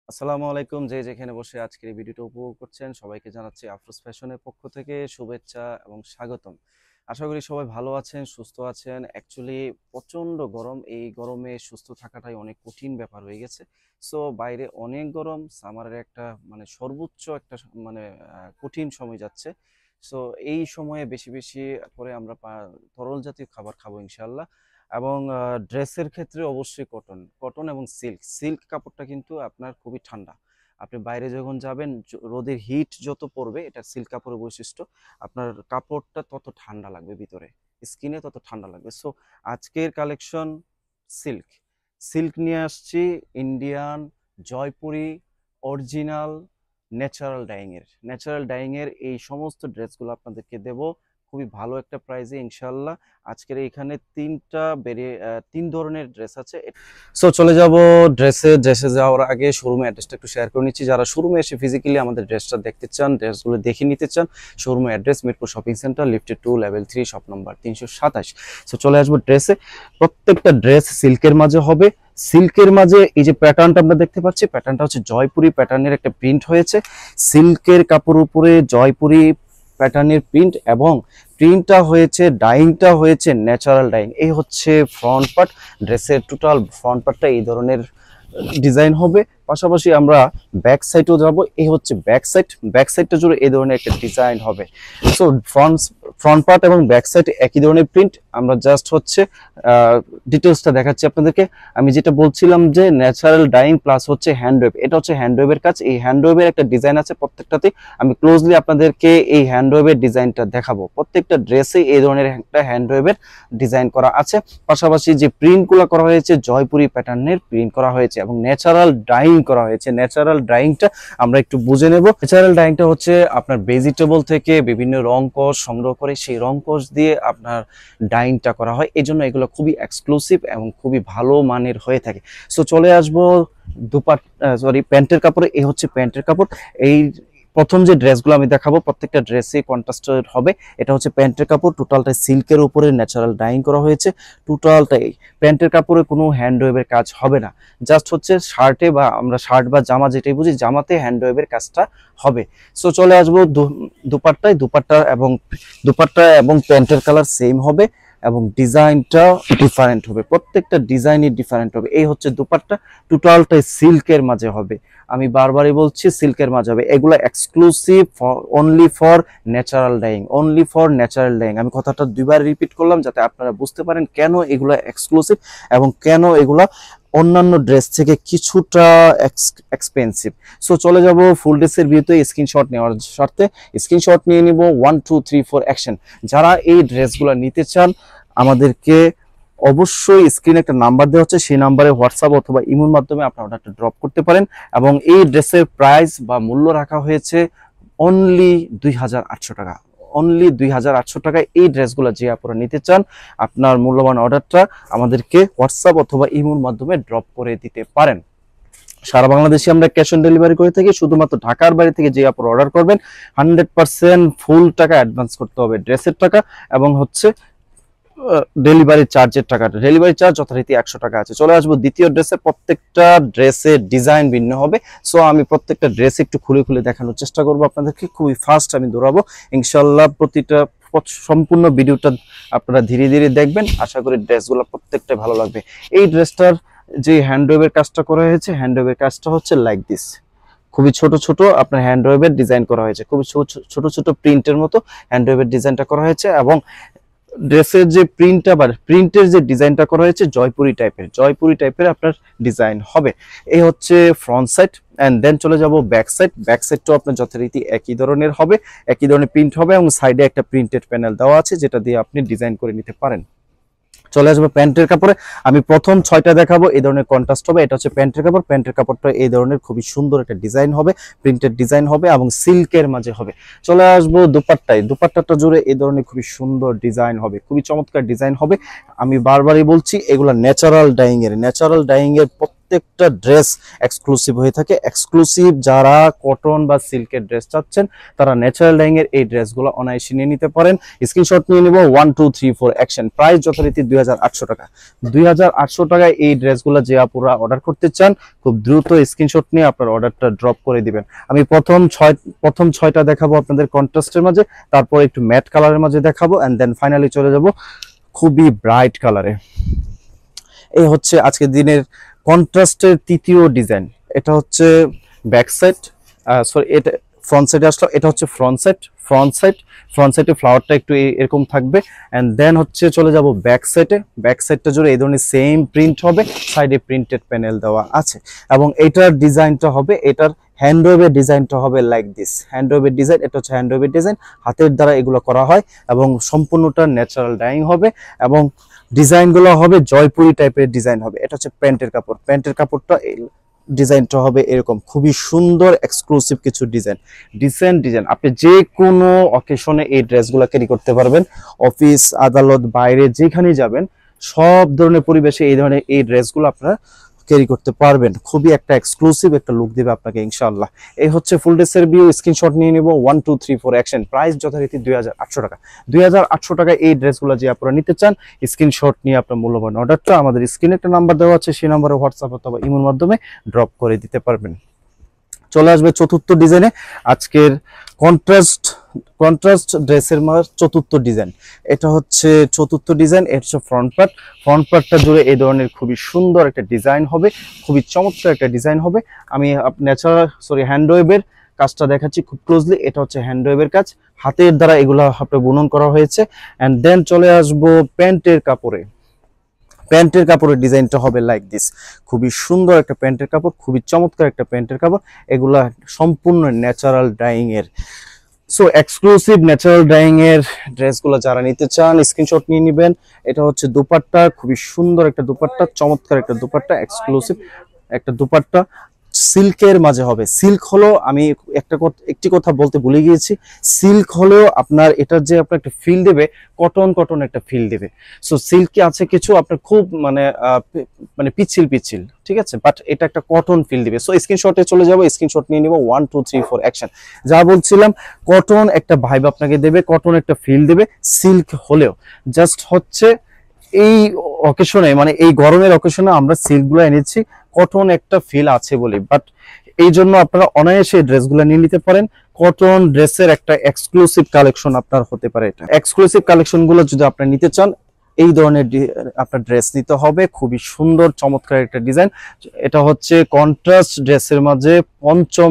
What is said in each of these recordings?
আসসালামু আলাইকুম। যে যেখানে বসে আজকের এই ভিডিওটা উপভোগ করছেন সবাইকে জানাচ্ছি আফরোজ ফ্যাশনের পক্ষ থেকে শুভেচ্ছা এবং স্বাগতম। আশা করি সবাই ভালো আছেন, সুস্থ আছেন। অ্যাকচুয়ালি প্রচন্ড গরম, এই গরমে সুস্থ থাকাটাই অনেক কঠিন ব্যাপার হয়ে গেছে। সো বাইরে অনেক গরম, সামারের একটা সর্বোচ্চ একটা কঠিন সময় যাচ্ছে। সো এই সময়ে বেশি বেশি করে আমরা তরল জাতীয় খাবার খাবো ইনশাল্লাহ। এবং ড্রেসের ক্ষেত্রে অবশ্যই কটন, কটন এবং সিল্ক। সিল্ক কাপড়টা কিন্তু আপনার খুবই ঠান্ডা। আপনি বাইরে যখন যাবেন, রোদের হিট যত পড়বে, এটা সিল্ক কাপড়ের বৈশিষ্ট্য, আপনার কাপড়টা তত ঠান্ডা লাগবে ভিতরে, স্কিনে তত ঠান্ডা লাগবে। সো আজকের কালেকশন সিল্ক। সিল্ক নিয়ে আসছি Indian, Jaipuri, original, natural dyeing এর এই সমস্ত ড্রেসগুলো আপনাদেরকে দেব খুবই ভালো একটা প্রাইসে ইনশাল্লাহ। আজকের এইখানে তিন ধরনের ড্রেস আছে। সো চলে যাব ড্রেসে যাওয়ার আগে শোরুমে অ্যাড্রেসটা একটু শেয়ার করে নিচ্ছি। যারা শোরুমে এসে ফিজিক্যালি আমাদের ড্রেসটা দেখতে চান, ড্রেসগুলো দেখে নিতে চান, শোরুমের address Mirpur shopping centre, lifted 2, level 3, shop number 327। So চলে আসবো ড্রেসে। প্রত্যেকটা ড্রেস সিল্কের মাঝে হবে। সিল্কের মাঝে এই যে প্যাটার্নটা আমরা দেখতে পাচ্ছি, প্যাটার্নটা হচ্ছে জয়পুরি প্যাটার্নের একটা প্রিন্ট হয়েছে। সিল্কের কাপড় উপরে জয়পুরি প্যাটার্নের প্রিন্ট, এবং প্রিন্টটা হয়েছে, ডাইংটা হয়েছে ন্যাচারাল ডাইং। এই হচ্ছে ফ্রন্ট পার্ট। ড্রেসের টোটাল ফ্রন্ট পার্টটা এই ধরনের ডিজাইন হবে। পাশাপাশি আমরা ব্যাক সাইডেও যাব। এই হচ্ছে ব্যাক সাইডটা জুড়ে এই ধরনের একটা ডিজাইন হবে। সো ফ্রন্ট পার্ট এবং ব্যাক সাইড একই ধরনের প্রিন্ট। আমরা জাস্ট হচ্ছে ডিটেলসটা দেখাচ্ছি আপনাদেরকে। আমি যেটা বলছিলাম যে ন্যাচারাল ডাইং প্লাস হচ্ছে হ্যান্ডওয়েভ, এটা হচ্ছে হ্যান্ডওয়েভের কাজ। এই হ্যান্ডওয়েভের একটা ডিজাইন আছে প্রত্যেকটাতে। আমি ক্লোজলি আপনাদেরকে এই হ্যান্ডওয়েভের ডিজাইনটা দেখাবো। প্রত্যেকটা ড্রেসে এই ধরনের একটা হ্যান্ডওয়েভের ডিজাইন করা আছে। পাশাপাশি যে প্রিন্টগুলো করা হয়েছে জয়পুরি প্যাটার্নের প্রিন্ট করা হয়েছে এবং ন্যাচারাল ডাইং করা হয়েছে। ন্যাচারাল ডাইংটা আমরা একটু বুঝে নেব। ন্যাচারাল ডাইংটা হচ্ছে আপনার ভেজিটেবল থেকে বিভিন্ন রং কষ সংগ্রহ করে সেই রং কষ দিয়ে আপনার ডাইংটা করা হয়। এই জন্য এগুলো খুবই এক্সক্লুসিভ এবং খুবই ভালো মানের হয়ে থাকে। সো চলে আসবো প্যান্টের কাপড়ে। এই হচ্ছে প্যান্টের কাপড়। এই প্রথম যে ড্রেসগুলো আমি দেখাবো প্রত্যেকটা ড্রেসে কন্ট্রাস্টেড হবে। এটা হচ্ছে প্যান্টের কাপড়, টোটালটা সিল্কের উপরে ন্যাচারাল ডাইং করা হয়েছে। টোটালটাই প্যান্টের কাপড়ে কোনো হ্যান্ডওয়েভের কাজ হবে না। জাস্ট হচ্ছে শার্টে, বা আমরা শার্ট বা জামা যেটাই বুঝি, জামাতে হ্যান্ডওয়েভের কাজটা হবে। সো চলে আসবো দুপাট্টায়। দুপাট্টা এবং প্যান্টের কালার সেম হবে এবং ডিজাইনটা ডিফারেন্ট হবে। প্রত্যেকটা ডিজাইনই ডিফারেন্ট হবে। এই হচ্ছে দুপাট্টা, টোটালটাই সিল্কের মাঝে হবে। আমি বারবারই বলছি সিল্কের মাঝে হবে। এগুলো exclusive only for natural dyeing, only for natural dyeing. আমি কথাটা দুইবার রিপিট করলাম যাতে আপনারা বুঝতে পারেন কেন এগুলো এক্সক্লুসিভ এবং কেন এগুলা অন্যান্য ড্রেস থেকে কিছুটা এক্সপেন্সিভ। সো চলে যাব ফুল ড্রেসের ভিতরে। স্ক্রিনশট নেওয়ার স্বার্থে স্ক্রিনশট নিয়ে নিব 1 2 3 4 অ্যাকশন। যারা এই ড্রেসগুলো নিতে চান আমাদেরকে অবশ্যই স্ক্রিনে একটা নাম্বার দেওয়া হচ্ছে, সেই নাম্বারে হোয়াটসঅ্যাপ অথবা ইমোর মাধ্যমে আপনারা অর্ডারটা ড্রপ করতে পারেন। এবং এই ড্রেসের প্রাইস বা মূল্য রাখা হয়েছে অনলি 2800 টাকা। অনলি 2800 টাকায় এই ড্রেসগুলো যে আপনারা নিতে চান আপনার মূল্যবান অর্ডারটা আমাদেরকে হোয়াটসঅ্যাপ অথবা ইমোর মাধ্যমে ড্রপ করে দিতে পারেন। সারা বাংলাদেশে আমরা ক্যাশ অন ডেলিভারি করে থাকি। শুধুমাত্র ঢাকার বাইরে থেকে যে আপনারা অর্ডার করবেন 100% ফুল টাকা অ্যাডভান্স করতে হবে, ড্রেসের টাকা এবং হচ্ছে ডেলিভারি চার্জের টাকাটা। ডেলিভারি চার্জ যথারীতি 100 টাকা আছে। চলে আসবো দ্বিতীয় ড্রেসে। প্রত্যেকটা ড্রেসের ডিজাইন ভিন্ন হবে। সো আমি প্রত্যেকটা ড্রেস একটু খুলে খুলে দেখানোর চেষ্টা করবো আপনাদেরকে। খুবই ফাস্ট আমি দৌড়াবো ইনশাল্লাহ। সম্পূর্ণ ভিডিওটা আপনারা ধীরে ধীরে দেখবেন। আশা করি ড্রেসগুলো প্রত্যেকটা ভালো লাগবে। এই ড্রেসটার যে হ্যান্ডওয়েভের কাজটা করা হয়েছে, হ্যান্ডওয়েভের কাজটা হচ্ছে লাইক দিস। খুবই ছোট ছোট আপনার হ্যান্ডওয়েভের ডিজাইন করা হয়েছে, খুবই ছোট ছোট প্রিন্টের মতো হ্যান্ডওয়েভের ডিজাইনটা করা হয়েছে। এবং ড্রেসের যে প্রিন্টের যে ডিজাইনটা করা হয়েছে জয়পুরি টাইপের আপনার ডিজাইন হবে। এই হচ্ছে ফ্রন্ট সাইড। এন্ড দেন চলে যাব ব্যাক সাইডটাও আপনার যথারীতি একই ধরনের হবে, একই ধরনের প্রিন্ট হবে এবং সাইডে একটা প্রিন্টেড প্যানেল দেওয়া আছে যেটা দিয়ে আপনি ডিজাইন করে নিতে পারেন। চলে আসবো প্যান্টের কাপড়ে। আমি প্রথম 6টা দেখাবো এই ধরনের কন্ট্রাস্ট হবে। এটা হচ্ছে প্যান্টের কাপড়। প্যান্টের কাপড়টা এই ধরনের খুবই সুন্দর একটা ডিজাইন হবে, প্রিন্টেড ডিজাইন হবে এবং সিল্কের মাঝে হবে। চলে আসবো দুপাট্টাটা জুড়ে এই ধরনের খুবই সুন্দর ডিজাইন হবে, খুবই চমৎকার ডিজাইন হবে। আমি বারবারই বলছি এগুলা ন্যাচারাল ডাইং এর প্রত্যেকটা ড্রেস এক্সক্লুসিভ হয়ে থাকে। এক্সক্লুসিভ যারা কটন বা সিল্কের ড্রেস চাচ্ছেন তারা ন্যাচারাল ডাইং এর এই ড্রেসগুলো অনায়াসে নিয়ে নিতে পারেন। স্ক্রিনশট নিয়ে নিব 1 2 3 4 অ্যাকশন। প্রাইস যথারীতি 2800 টাকা। 2800 টাকায় এই ড্রেসগুলো যে আপুরা অর্ডার করতে চান খুব দ্রুত স্ক্রিনশট নিয়ে আপনার অর্ডারটা ড্রপ করে দিবেন। আমি প্রথম ছয়টা দেখাবো আপনাদের কন্ট্রাস্টের মাঝে, তারপর একটু ম্যাট কালারের মাঝে দেখাবো, এন্ড দেন ফাইনালি চলে যাব খুবই ব্রাইট কালারে। এই হচ্ছে আজকের দিনের কন্ট্রাস্টের তৃতীয় ডিজাইন। এটা হচ্ছে ব্যাক সাইড, সরি এটা ফ্রন্ট সাইডে আসলো। এটা হচ্ছে ফ্রন্ট সাইডে ফ্লাওয়ারটা একটু এরকম থাকবে, এন্ড দেন হচ্ছে চলে যাব ব্যাক সাইডটা জুড়ে এই ধরনের সেম প্রিন্ট হবে, সাইডে প্রিন্টেড প্যানেল দেওয়া আছে, এবং এটার ডিজাইনটা হবে, এটার হ্যান্ডওয়েভের ডিজাইনটা হবে লাইক দিস। হ্যান্ডওয়েভের ডিজাইন, এটা হচ্ছে হ্যান্ডওয়েভের ডিজাইন, হাতের দ্বারা এগুলো করা হয় এবং সম্পূর্ণটা ন্যাচারাল ডাইং হবে, এবং ডিজাইনগুলো হবে জয়পুরি টাইপের ডিজাইন হবে। এটা হচ্ছে প্যান্টের কাপড়টা ডিজাইনটা হবে এরকম, খুবই সুন্দর এক্সক্লুসিভ কিছু ডিজাইন। আপনি যে কোনো অকেশনে এই ড্রেসগুলো ক্যারি করতে পারবেন, অফিস আদালত বাইরে যেখানেই যাবেন সব ধরনের পরিবেশে এই ধরনের এই ড্রেসগুলো আপনারা ক্যারি করতে পারবেন। খুবই একটা এক্সক্লুসিভ একটা লুক দিবে আপনাকে ইনশাআল্লাহ। এই হচ্ছে ফুল ড্রেসের ভিউ। স্ক্রিনশট নিয়ে নিব 1 2 3 4 অ্যাকশন। প্রাইস যথারীতি 2800 টাকা। 2800 টাকায় এই ড্রেসগুলো যে আপনারা নিতে চান স্ক্রিনশট নিয়ে আপনার মূল্যবান অর্ডারটা আমাদের স্ক্রিনে একটা নাম্বার দেওয়া আছে, সেই নাম্বারে হোয়াটসঅ্যাপ অথবা ইমোর মাধ্যমে ড্রপ করে দিতে পারবেন। চলে আসবে চতুর্থ ডিজাইনে, আজকের কন্ট্রাস্ট ড্রেসের চতুর্থ ডিজাইন। এটা হচ্ছে চতুর্থ ডিজাইন। এটা হচ্ছে ফ্রন্ট পার্টটা জুড়ে এই ধরনের খুবই সুন্দর একটা ডিজাইন হবে, খুবই চমৎকার একটা ডিজাইন হবে। আমি হ্যান্ডওয়েভের কাজটা দেখাচ্ছি খুব ক্লোজলি। এটা হচ্ছে হ্যান্ডওয়েভের কাজ, হাতের দ্বারা এগুলো আপনার বুনন করা হয়েছে। এন্ড দেন চলে আসবো প্যান্টের কাপড়ের ডিজাইনটা হবে লাইক দিস। খুবই সুন্দর একটা প্যান্টের কাপড়, খুবই চমৎকার একটা প্যান্টের কাপড়। এগুলা সম্পূর্ণ ন্যাচারাল ডাইং এর। সো এক্সক্লুসিভ ন্যাচারাল ডাইং এর ড্রেসগুলো যারা নিতে চান স্ক্রিনশট নিয়ে নেবেন। এটা হচ্ছে দুপাট্টা, খুবই সুন্দর একটা দুপাট্টা, চমৎকার একটা দুপাট্টা, এক্সক্লুসিভ একটা দুপাট্টা সিল্কের মাঝে হবে। সিল্ক হলো, আমি একটি কথা বলতে ভুলে গিয়েছি, সিল্ক হলেও আপনার এটার যে আপনার একটা ফিল দেবে, কটন একটা ফিল দেবে। সো সিল্কে আছে কিছু আপনার খুব মানে পিচ্ছিল, ঠিক আছে, বাট এটা একটা কটন ফিল দিবে। সো স্ক্রিনশটে চলে যাবো, স্ক্রিনশট নিয়ে নিব 1 2 3 4 অ্যাকশন। যা বলছিলাম, কটন একটা ভাইব আপনাকে দেবে, কটন একটা ফিল দেবে সিল্ক হলেও। জাস্ট হচ্ছে এই অকেশনে, মানে এই গরমের অকেশনে আমরা সিল্কগুলো এনেছি, কটন একটা ফিল আছে বলে, বাট এই জন্য আপনারা অনায়াসে ড্রেসগুলো নিয়ে নিতে পারেন। কটন ড্রেসের একটা এক্সক্লুসিভ কালেকশন আপনার হতে পারে। এটা এক্সক্লুসিভ কালেকশনগুলো যদি আপনারা নিতে চান এই ধরনের আপনার ড্রেস নিতে হবে। খুবই সুন্দর চমৎকার একটা ডিজাইন। এটা হচ্ছে কন্ট্রাস্ট ড্রেসের মাঝে পঞ্চম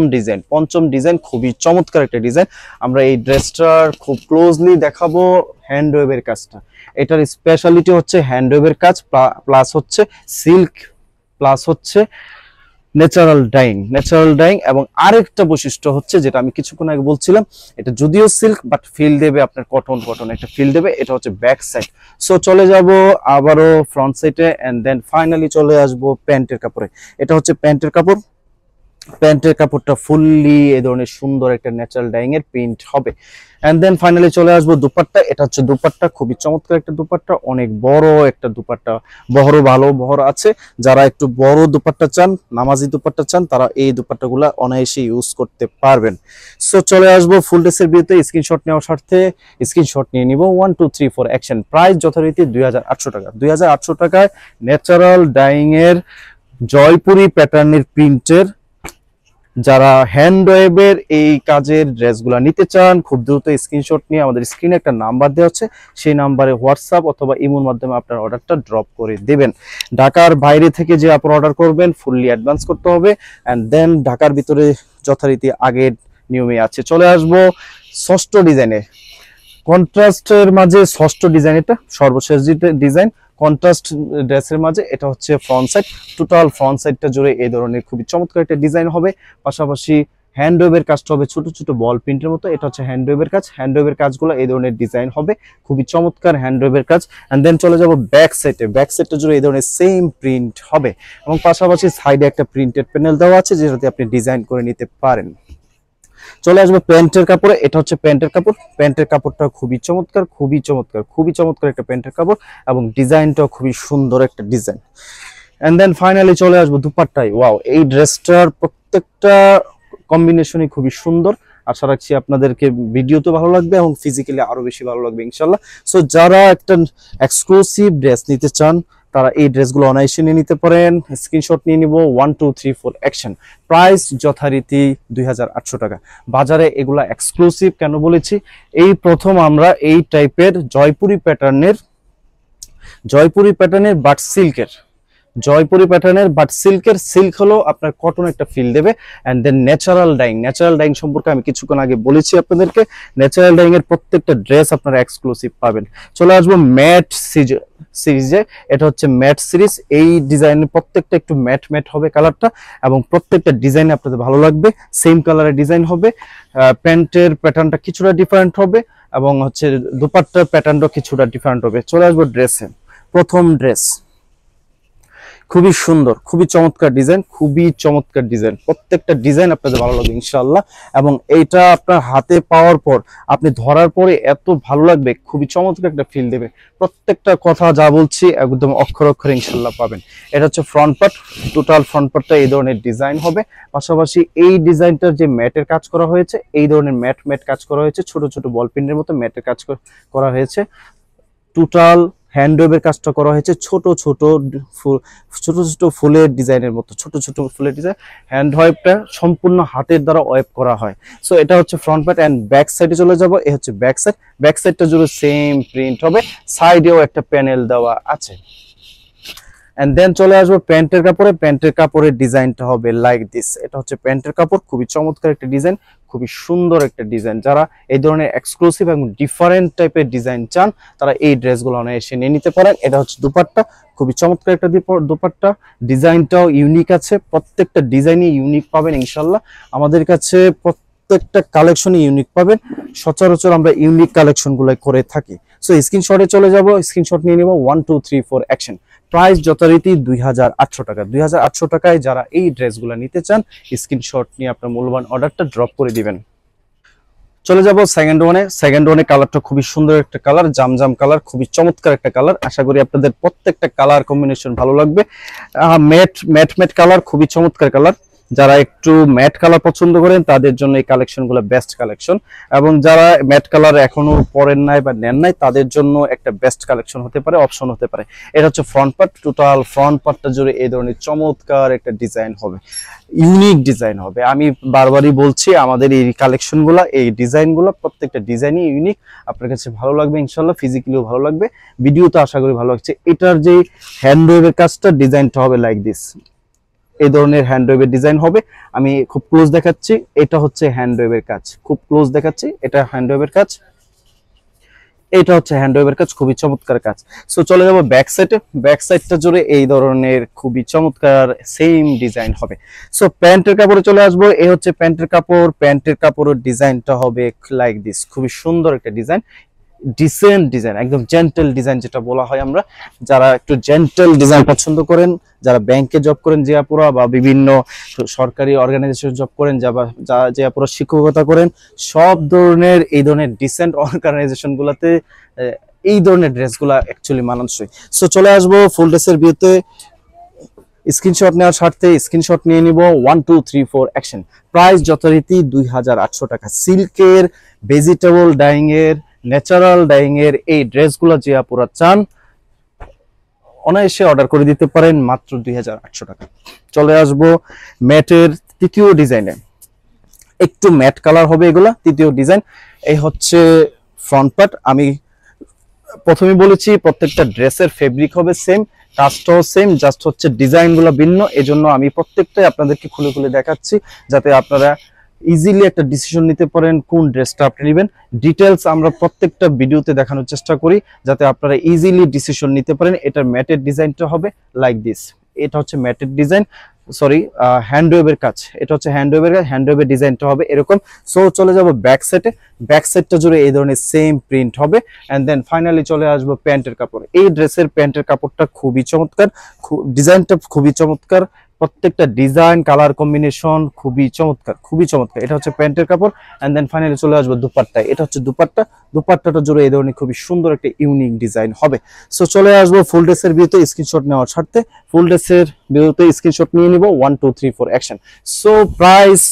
ডিজাইন, খুবই চমৎকার একটা ডিজাইন। আমরা এই ড্রেসটার খুব ক্লোজলি দেখাবো হ্যান্ডওয়েভের কাজটা। এটার স্পেশালিটি হচ্ছে হ্যান্ডওয়েভের কাজ, প্লাস হচ্ছে সিল্ক, প্লাস হচ্ছে ন্যাচারাল ডাইং। এবং আরেকটা বৈশিষ্ট্য হচ্ছে যেটা আমি কিছুক্ষণ আগে বলছিলাম, এটা যদিও সিল্ক বাট ফিল দেবে আপনার কটন একটা ফিল দেবে। এটা হচ্ছে ব্যাক সাইড। সো চলে যাব আবারও ফ্রন্ট সাইডে, এন্ড দেন ফাইনালি চলে আসবো প্যান্টের কাপড়ে। এটা হচ্ছে প্যান্টের কাপড়টা ফুললি এই ধরনের সুন্দর একটা ন্যাচারাল ডাইং এর প্রিন্ট হবে। এন্ড দেন ফাইনালি চলে আসবো দুপাট্টা। এটা হচ্ছে দুপাট্টা, খুবই চমৎকার একটা দুপাট্টা, অনেক বড় একটা দুপাট্টা, ভালো বহর আছে। যারা একটু বড় দুপাট্টা চান, নামাজি দুপাট্টা চান, তারা এই দুপাট্টাগুলা অনায়াসে ইউজ করতে পারবেন। সো চলে আসবো ফুল ড্রেসের ভিউতে। স্ক্রিনশট নেওয়ার স্বার্থে স্ক্রিনশট নিয়ে নিব 1 2 3 4 অ্যাকশন। প্রাইস যথারীতি 2800 টাকা। 2800 টাকায় ন্যাচারাল ডাইং এর জয়পুরি প্যাটার্নের প্রিন্টের যারা হ্যান্ডওয়েভের এই কাজের ড্রেসগুলো নিতে চান খুব দ্রুত স্ক্রিনশট নিয়ে আমাদের স্ক্রিনে একটা নাম্বার দেওয়া আছে, সেই নাম্বারে হোয়াটসঅ্যাপ অথবা ইমোর মাধ্যমে আপনার অর্ডারটা ড্রপ করে দেবেন। ঢাকার বাইরে থেকে যে আপনারা অর্ডার করবেন ফুললি অ্যাডভান্স করতে হবে, অ্যান্ড দেন ঢাকার ভিতরে যথারীতি আগের নিয়মে আছে। চলে আসবো ষষ্ঠ ডিজাইনে, কন্ট্রাস্টের মাঝে ষষ্ঠ ডিজাইন, এটা সর্বশেষ ডিজাইন কন্ট্রাস্ট ড্রেসের মাঝে। এটা হচ্ছে ফ্রন্ট সাইড, টোটাল ফ্রন্ট সাইডটা জুড়ে এই ধরনের খুবই চমৎকার একটা ডিজাইন হবে। পাশাপাশি হ্যান্ডওয়েভের কাজটা হবে ছোট বল প্রিন্টের মতো। এটা হচ্ছে হ্যান্ডওয়েভের কাজগুলো এই ধরনের ডিজাইন হবে, খুবই চমৎকার হ্যান্ডওয়েভের কাজ। এন্ড দেন চলে যাব ব্যাক সাইডটা জুড়ে এই ধরনের সেম প্রিন্ট হবে, এবং পাশাপাশি সাইডে একটা প্রিন্টেড প্যানেল দেওয়া আছে যেটাতে আপনি ডিজাইন করে নিতে পারেন। চলে আসবে প্যান্টের কাপড়ে। এটা হচ্ছে প্যান্টের কাপড়টা খুবই চমৎকার একটা প্যান্টের কাপড়, এবং ডিজাইনটাও খুবই সুন্দর একটা ডিজাইন। এন্ড দেন ফাইনালি চলে আসবো দুপাট্টায়। ওয়াও, এই ড্রেসটার প্রত্যেকটা কম্বিনেশনই খুবই সুন্দর। আশা রাখছি আপনাদেরকে ভিডিওতে ভালো লাগবে এবং ফিজিক্যালি আরো বেশি ভালো লাগবে ইনশাল্লাহ। সো যারা একটা এক্সক্লুসিভ ড্রেস নিতে চান তারা এই ড্রেসগুলো অনায়াসে নিয়ে নিতে পারেন। স্ক্রিনশট নিয়ে নিব 1 2 3 4 অ্যাকশন। প্রাইস যথারীতি 2800 টাকা। বাজারে এগুলা এক্সক্লুসিভ কেন বলেছি, এই প্রথম আমরা এই টাইপের জয়পুরি প্যাটার্নের বাট সিল্কের সিল্ক হলো আপনার কটন একটা ফিল দেবে। এন্ড দেন ন্যাচারাল ডাইং সম্পর্কে আমি কিছুক্ষণ আগে বলেছি আপনাদেরকে। ন্যাচারাল ডাইং এর প্রত্যেকটা ড্রেস আপনারা এক্সক্লুসিভ পাবেন। চলে আসবো ম্যাট সিরিজে। এটা হচ্ছে ম্যাট সিরিজ। এই ডিজাইনের প্রত্যেকটা একটু ম্যাট হবে কালারটা, এবং প্রত্যেকটা ডিজাইন আপনাদের ভালো লাগবে। সেম কালারের ডিজাইন হবে। প্যান্টের প্যাটার্নটা কিছুটা ডিফারেন্ট হবে এবং হচ্ছে দুপাট্টার প্যাটার্নটা কিছুটা ডিফারেন্ট হবে। চলে আসবো ড্রেসে। প্রথম ড্রেস খুবই সুন্দর, খুবই চমৎকার ডিজাইন, প্রত্যেকটা ডিজাইন আপনাদের ভালো লাগবে ইনশাআল্লাহ। এবং এইটা আপনার হাতে পাওয়ার পর আপনি ধরার পরে এত ভালো লাগবে, খুবই চমৎকার একটা ফিল দেবে। প্রত্যেকটা কথা যা বলছি একদম অক্ষরে ইনশাআল্লাহ পাবেন। এটা হচ্ছে ফ্রন্ট পার্ট, টোটাল ফ্রন্ট পার্টটা এই ধরনের ডিজাইন হবে। পাশাপাশি এই ডিজাইনটার যে ম্যাটের কাজ করা হয়েছে, এই ধরনের ম্যাট কাজ করা হয়েছে, ছোট ছোট বল পিনের মতো ম্যাটের কাজ করা হয়েছে। টোটাল হ্যান্ডওয়েভের কাজটা করা হয়েছে ছোট ছোট ফুলের ডিজাইনের মতো, ছোট ফুলের ডিজাইন। হ্যান্ডওয়েভটা সম্পূর্ণ হাতের দ্বারা ওয়েভ করা হয়। সো এটা হচ্ছে ফ্রন্ট পার্ট। এন্ড ব্যাক সাইডে চলে যাব। এই হচ্ছে ব্যাক সাইডটা জুড়ে সেম প্রিন্ট হবে, সাইডেও একটা প্যানেল দেওয়া আছে। এন্ড দেন চলে আসবো প্যান্টের কাপড়ের ডিজাইনটা হবে লাইক দিস। এটা হচ্ছে প্যান্টের কাপড়, খুবই চমৎকার একটা ডিজাইন, খুবই সুন্দর একটা ডিজাইন। যারা এই ধরনের এক্সক্লুসিভ এবং ডিফারেন্ট টাইপের ডিজাইন চান তারা এই ড্রেসগুলো অনায়াসে নিয়ে নিতে পারেন। এটা হচ্ছে দুপাট্টা, খুবই চমৎকার একটা দুপাট্টা। ডিজাইনটাও ইউনিক আছে, প্রত্যেকটা ডিজাইনই ইউনিক পাবেন ইনশাল্লাহ। আমাদের কাছে প্রত্যেকটা কালেকশনই ইউনিক পাবেন। সচরাচর আমরা ইউনিক কালেকশনগুলো করে থাকি। সো স্ক্রিনশটে চলে যাব, স্ক্রিনশট নিয়ে নেব। 1 2 3 4 অ্যাকশন। প্রাইস যথারীতি 2800 টাকা। 2800 টাকায় যারা এই ড্রেসগুলো নিতে চান স্ক্রিনশট নিয়ে আপনার মূল্যবান অর্ডারটা ড্রপ করে দিবেন। চলে যাব সেকেন্ড ওয়ানে। কালারটা খুবই সুন্দর একটা কালার, জামজাম কালার, খুবই চমৎকার একটা কালার। আশা করি আপনাদের প্রত্যেকটা কালার কম্বিনেশন ভালো লাগবে। ম্যাট কালার, খুবই চমৎকার কালার। যারা একটু ম্যাট কালার পছন্দ করেন তাদের জন্য এই কালেকশনগুলো বেস্ট কালেকশন, এবং যারা ম্যাট কালার এখনো পরেন নাই বা নেন নাই তাদের জন্য একটা বেস্ট কালেকশন হতে পারে, অপশন হতে পারে। এটা হচ্ছে ফ্রন্ট পার্ট, টোটাল ফ্রন্ট পার্টটা জুড়ে এই ধরনের চমৎকার একটা ডিজাইন হবে, ইউনিক ডিজাইন হবে। আমি বারবারই বলছি আমাদের এই কালেকশনগুলো, এই ডিজাইনগুলো প্রত্যেকটা ডিজাইনই ইউনিক। আপনার কাছে ভালো লাগবে ইনশাল্লাহ, ফিজিক্যালিও ভালো লাগবে, ভিডিওতে আশা করি ভালো লাগছে। এটার যে হ্যান্ডওয়েভের কাজটা, ডিজাইনটা হবে লাইক দিস। এই ধরনের হ্যান্ডওয়েভের ডিজাইন হবে। আমি খুব ক্লোজ দেখাচ্ছি, এটা হচ্ছে হ্যান্ডওয়েভের কাজ, খুব ক্লোজ দেখাচ্ছি। এটা হ্যান্ডওয়েভের কাজ, এটা হচ্ছে হ্যান্ডওয়েভের কাজ, খুবই চমৎকার কাজ। সো চলে যাবো ব্যাক সাইডটা জুড়ে এই ধরনের খুবই চমৎকার সেম ডিজাইন হবে। সো প্যান্টের কাপড়ে চলে আসবো। এই হচ্ছে প্যান্টের কাপড়ের ডিজাইনটা হবে লাইক দিস। খুবই সুন্দর একটা ডিজাইন, ডিসেন্ট ডিজাইন, একদম জেন্টেল ডিজাইন যেটা বলা হয় আমরা। যারা একটু জেন্টেল ডিজাইন পছন্দ করেন, যারা ব্যাংকে জব করেন যে আপুরা, বা বিভিন্ন সরকারি অর্গানাইজেশন জব করেন, যে আপুরা শিক্ষকতা করেন, সব ধরনের এই ধরনের ডিসেন্ট অর্গানাইজেশন গুলাতে এই ধরনের ড্রেসগুলা অ্যাকচুয়ালি মানানসই। সো চলে আসবো ফুল ড্রেসের ভিউতে। স্ক্রিনশট নেওয়ার স্বার্থে স্ক্রিনশট নিয়ে নিব। 1 2 3 4 অ্যাকশন। প্রাইস যথারীতি 2800 টাকা। সিল্কের, ভেজিটেবল ডাইং এর, ন্যাচারাল ডাইং এর এই ড্রেসগুলো যে আপুরা চান অনায়াসে অর্ডার করে দিতে পারেন মাত্র 2800 টাকা। চলে আসবো ম্যাটের তৃতীয় ডিজাইনে। একটু ম্যাট কালার হবে এগুলা, তৃতীয় ডিজাইন। এই হচ্ছে ফ্রন্ট পার্ট। আমি প্রথমে বলেছি প্রত্যেকটা ড্রেসের ফেব্রিক হবে সেম, কাজটাও সেম, জাস্ট হচ্ছে ডিজাইনগুলো ভিন্ন। এজন্য আমি প্রত্যেকটাই আপনাদেরকে খুলে খুলে দেখাচ্ছি যাতে আপনারা ইজিলি একটা ডিসিশন নিতে পারেন কোন ড্রেসটা আপনি নেবেন। ডিটেলস আমরা প্রত্যেকটা ভিডিওতে দেখানোর চেষ্টা করি যাতে আপনারা ইজিলি ডিসিশন নিতে পারেন। এটার ম্যাটের ডিজাইনটা হবে লাইক দিস। এটা হচ্ছে ম্যাটের ডিজাইন, সরি হ্যান্ডওয়েভের কাজ। এটা হচ্ছে হ্যান্ডওয়েভের ডিজাইনটা হবে এরকম। সো চলে যাব ব্যাক সাইডটা জুড়ে এই ধরনের সেম প্রিন্ট হবে। এন্ড দেন ফাইনালি চলে আসবো প্যান্টের কাপড়। এই ড্রেসের প্যান্টের কাপড়টা খুবই চমৎকার, ডিজাইনটা খুবই চমৎকার, প্রত্যেকটা ডিজাইন কালার কম্বিনেশন খুবই চমৎকার, খুবই চমৎকার। এটা হচ্ছে প্যান্টের কাপড়। এন্ড দেন ফাইনালি চলে আসবো দুপাট্টায়। এটা হচ্ছে দুপাট্টা, দুপাট্টাটা জুড়ে এই ধরনের খুবই সুন্দর একটা ইউনিক ডিজাইন হবে। সো চলে আসবো ফুল ড্রেসের ভিউতে স্ক্রিনশট নেওয়ার স্বার্থে। ফুল ড্রেসের ভিউতে স্ক্রিনশট নিয়ে নিব। 1 2 3 4 অ্যাকশন। সো প্রাইস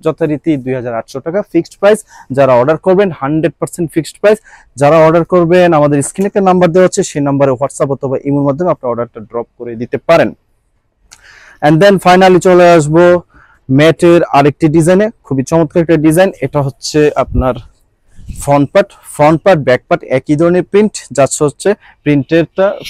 যথারীতি 2800 টাকা ফিক্সড প্রাইস। যারা অর্ডার করবেন 100% ফিক্সড প্রাইস। যারা অর্ডার করবেন আমাদের স্ক্রিনে একটা নাম্বার দেওয়া আছে, সেই নাম্বারে হোয়াটসঅ্যাপ অথবা ইমোর মাধ্যমে আপনার অর্ডারটা ড্রপ করে দিতে পারেন। এন্ড দেন ফাইনালি চলে আসবো ম্যাটের আরেকটি ডিজাইনে, খুবই চমৎকার একটা ডিজাইন। এটা হচ্ছে আপনার ফ্রন্ট পার্ট ব্যাক পার্ট একই ধরনের প্রিন্ট, যাচ্ছে হচ্ছে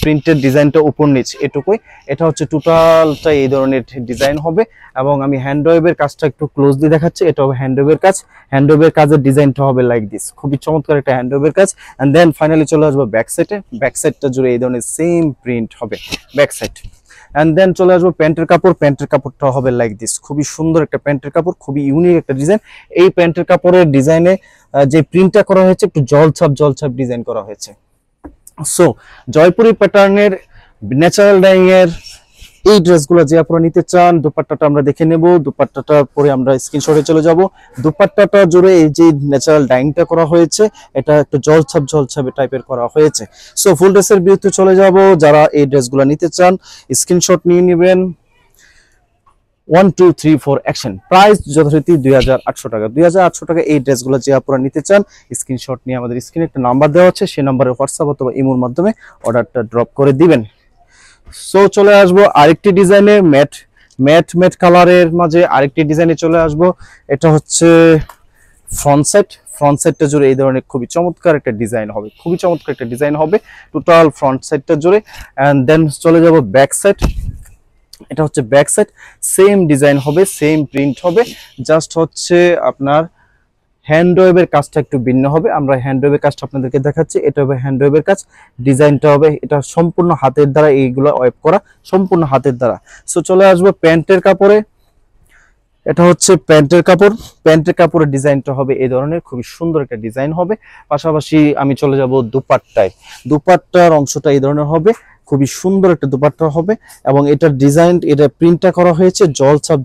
প্রিন্টের ডিজাইনটা উপর নিচ এটুকুই। এটা হচ্ছে টোটালটা এই ধরনের ডিজাইন হবে এবং আমি হ্যান্ডওয়েভের কাজটা একটু ক্লোজলি দেখাচ্ছি। এটা হবে হ্যান্ডওয়েভের কাজ। হ্যান্ডওয়েভের কাজের ডিজাইনটা হবে লাইক দিস, খুবই চমৎকার একটা হ্যান্ডওয়েভের কাজ। এন্ড দেন ফাইনালি চলে আসবো ব্যাক সাইডে। ব্যাক সাইডটা জুড়ে এই ধরনের সেম প্রিন্ট হবে ব্যাক সাইড। এন্ড দেন চলে আসবো প্যান্টের কাপড়। প্যান্টের কাপড়টা হবে লাইক দিস, খুবই সুন্দর একটা প্যান্টের কাপড়, খুবই ইউনিক একটা ডিজাইন। এই প্যান্টের কাপড়ের ডিজাইনে যে প্রিন্টটা করা হয়েছে একটু জলছাপ ডিজাইন করা হয়েছে। সো জয়পুরি প্যাটার্নের ন্যাচারাল ডাইং এর এই ড্রেসগুলো যে আপনারা নিতে চান, দুপাট্টাটা আমরা দেখে নেব। দুপাট্টাটা পরে আমরা স্ক্রিনশটে চলে যাব। দুপাট্টাটা জুড়ে এই যে ন্যাচারাল ডাইংটা করা হয়েছে, এটা একটু জলছাপ টাইপের করা হয়েছে। সো ফুল ড্রেসের ভিউতে চলে যাব। যারা এই ড্রেসগুলো নিতে চান স্ক্রিনশট নিয়ে নেবেন। 1 2 3 4 অ্যাকশন। প্রাইস যথারীতি 2800 টাকা। 2800 টাকা এই ড্রেসগুলো যে আপনারা নিতে চান স্ক্রিনশট নিয়ে আমাদের স্ক্রিনে একটা নাম্বার দেওয়া আছে, সেই নাম্বারে হোয়াটসঅ্যাপ অথবা ইমোর মাধ্যমে অর্ডারটা ড্রপ করে দিবেন। সো চলে আসবো আরেকটি ডিজাইনে, ম্যাট কালারের মাঝে আরেকটি ডিজাইনে চলে আসবো। এটা হচ্ছে ফ্রন্ট সাইডটা জুড়ে এই ধরনের খুবই চমৎকার একটা ডিজাইন হবে, খুবই চমৎকার একটা ডিজাইন হবে টোটাল ফ্রন্ট সাইডটা জুড়ে। এন্ড দেন চলে যাব ব্যাক সাইড। এটা হচ্ছে ব্যাক সাইড, সেম ডিজাইন হবে, সেম প্রিন্ট হবে, জাস্ট হচ্ছে আপনার হ্যান্ডওয়েভের কাজটা একটু ভিন্ন হবে। আমরা হ্যান্ডওয়েভের কাজটা আপনাদেরকে দেখাচ্ছি। এটা হবে হ্যান্ডওয়েভের কাজ, ডিজাইনটা হবে এটা সম্পূর্ণ হাতের দ্বারা, এইগুলো ওয়েব করা সম্পূর্ণ হাতের দ্বারা। সো চলে আসবো প্যান্টের কাপড়ে। এটা হচ্ছে প্যান্টের কাপড়ের ডিজাইনটা হবে এই ধরনের, খুবই সুন্দর একটা ডিজাইন হবে। পাশাপাশি আমি চলে যাব দুপাট্টায়। দুপাট্টার অংশটা এই ধরনের হবে, খুবই সুন্দর একটা দুপাট্টা হবে এবং এটার ডিজাইন, এটা প্রিন্টটা করা হয়েছে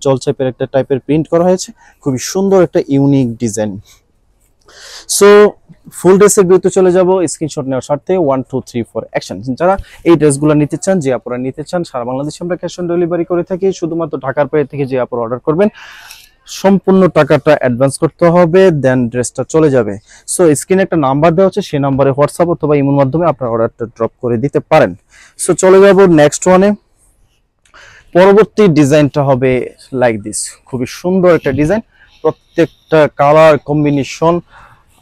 জলছাপের একটা টাইপের প্রিন্ট করা হয়েছে, খুবই সুন্দর একটা ইউনিক ডিজাইন। সো ফুল ড্রেসের ভিউতে চলে যাব স্ক্রিনশট নেওয়ার স্বার্থে। 1 2 3 4 অ্যাকশন। যারা এই ড্রেসগুলো নিতে চান, যে আপনারা নিতে চান, সারা বাংলাদেশে আমরা ক্যাশ অন ডেলিভারি করে থাকি। শুধুমাত্র ঢাকার বাইরে থেকে যে আপনারা অর্ডার করবেন সম্পূর্ণ টাকাটা অ্যাডভান্স করতে হবে, দেন ড্রেসটা চলে যাবে। সো স্ক্রিনে একটা নাম্বার দেওয়া আছে, সেই নাম্বারে হোয়াটসঅ্যাপ অথবা ইমোর মাধ্যমে আপনার অর্ডারটা ড্রপ করে দিতে পারেন। সো চলে যাব নেক্সট ওয়ানে। পরবর্তী ডিজাইনটা হবে লাইক দিস, খুবই সুন্দর একটা ডিজাইন। প্রত্যেকটা কালার কম্বিনেশন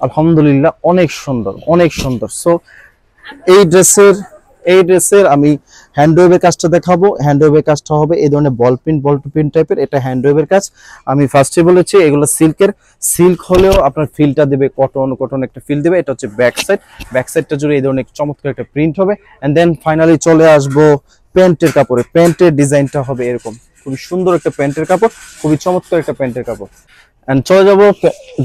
আলহামদুলিল্লাহ অনেক সুন্দর। সো এই ড্রেসের আমি হ্যান্ডওয়েভের কাজটা দেখাবো। হ্যান্ডওয়েভের কাজটা হবে এই ধরনের বল প্রিন্ট টাইপের, এটা হ্যান্ডওয়েভের কাজ। আমি ফার্স্টে বলেছি এগুলো সিল্ক হলেও আপনার ফিলটা দেবে কটন একটা ফিল দেবে। এটা হচ্ছে ব্যাক সাইডটা জুড়ে এই ধরনের চমৎকার একটা প্রিন্ট হবে। এন্ড দেন ফাইনালি চলে আসবো প্যান্টের কাপড়ে। প্যান্টের ডিজাইনটা হবে এরকম, খুবই সুন্দর একটা প্যান্টের কাপড়, খুবই চমৎকার একটা প্যান্টের কাপড়। এন্ড চলে যাবো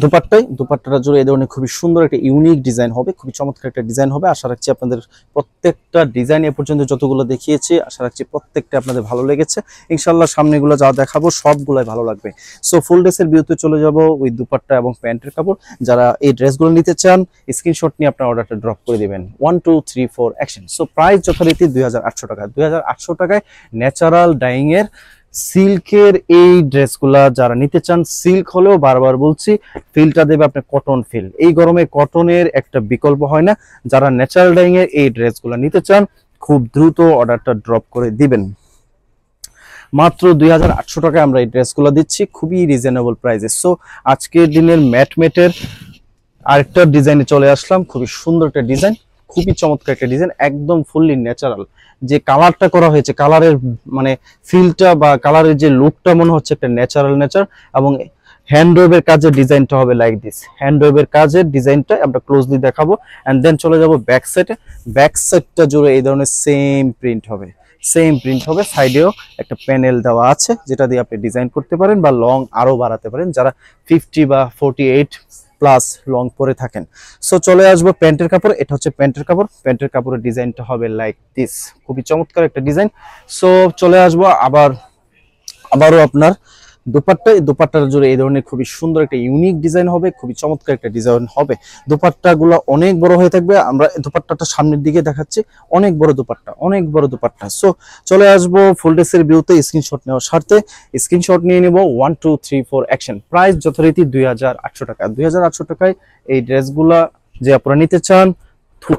দুপাট্টাটা জুড়ে এই ধরনের খুবই সুন্দর একটা ইউনিক ডিজাইন হবে, খুবই চমৎকার একটা ডিজাইন হবে। আশা রাখছি আপনাদের প্রত্যেকটা ডিজাইন এ পর্যন্ত যতগুলো দেখিয়েছি, আশা রাখছি প্রত্যেকটা আপনাদের ভালো লেগেছে। ইনশাল্লাহ সামনেগুলো যা দেখাবো সবগুলাই ভালো লাগবে। সো ফুল ড্রেসের ভিউতে চলে যাব ওই দুপাট্টা এবং প্যান্টের কাপড়। যারা এই ড্রেসগুলো নিতে চান স্ক্রিনশট নিয়ে আপনার অর্ডারটা ড্রপ করে দিবেন। 1 2 3 4 অ্যাকশন। সো প্রাইস যথারীতি 2800 টাকা। 2800 টাকায় ন্যাচারাল ডাইং এর সিল্কের এই ড্রেসগুলা যারা নিতে চান, সিল্ক হলেও বারবার বলছি ফিলটা দেবে আপনার কটন ফিল। এই গরমে কটনের একটা বিকল্প হয় না। যারা ন্যাচারাল ডাইং এর এই ড্রেসগুলা নিতে চান খুব দ্রুত অর্ডারটা ড্রপ করে দিবেন। মাত্র 2800 টাকায় আমরা এই ড্রেসগুলো দিচ্ছি, খুবই রিজনেবল প্রাইসে। সো আজকের দিনের ম্যাটের আরেকটা ডিজাইনে চলে আসলাম, খুবই সুন্দর একটা ডিজাইন, খুবই চমৎকার একটা ডিজাইন, একদম ফুললি ন্যাচারাল। যে কালারটা করা হয়েছে, কালারের মানে ফিলটা বা কালারের যে লুকটা মনে হচ্ছে একটা ন্যাচারাল এবং হ্যান্ডওয়েভের কাজের ডিজাইনটা হবে লাইক দিস। হ্যান্ডওয়েভের কাজের ডিজাইনটা আমরা ক্লোজলি দেখাবো। এন্ড দেন চলে যাব ব্যাক সাইডটা জুড়ে এই ধরনের সেম প্রিন্ট হবে। সাইডেও একটা প্যানেল দেওয়া আছে, যেটা দিয়ে আপনি ডিজাইন করতে পারেন বা লং আরো বাড়াতে পারেন, যারা 50 বা 48 প্লাস লং পরে থাকেন। সো চলে আসবো প্যান্টের কাপড়। এটা হচ্ছে প্যান্টের কাপড়ের ডিজাইনটা হবে লাইক দিস, খুবই চমৎকার একটা ডিজাইন। সো চলে আসবো আবার আবারও আপনার দোপাট্টার জুড়ে এই ধরনের খুবই সুন্দর একটা ইউনিক ডিজাইন হবে, খুবই চমৎকার একটা ডিজাইন হবে। দোপাট্টাগুলো অনেক বড় হয়ে থাকবে, আমরা দোপাট্টাটা সামনের দিকে দেখাচ্ছি, অনেক বড় দোপাট্টা, অনেক বড় দোপাট্টা। সো চলে আসবো ফুল ড্রেসের ভিউতে। স্ক্রিনশট নেওয়ার স্বার্থে স্ক্রিনশট নিয়ে নিব 1 2 3 4 অ্যাকশন। প্রাইস যথারীতি 2800 টাকা। 2800 টাকায় এই ড্রেসগুলা যে আপনারা নিতে চান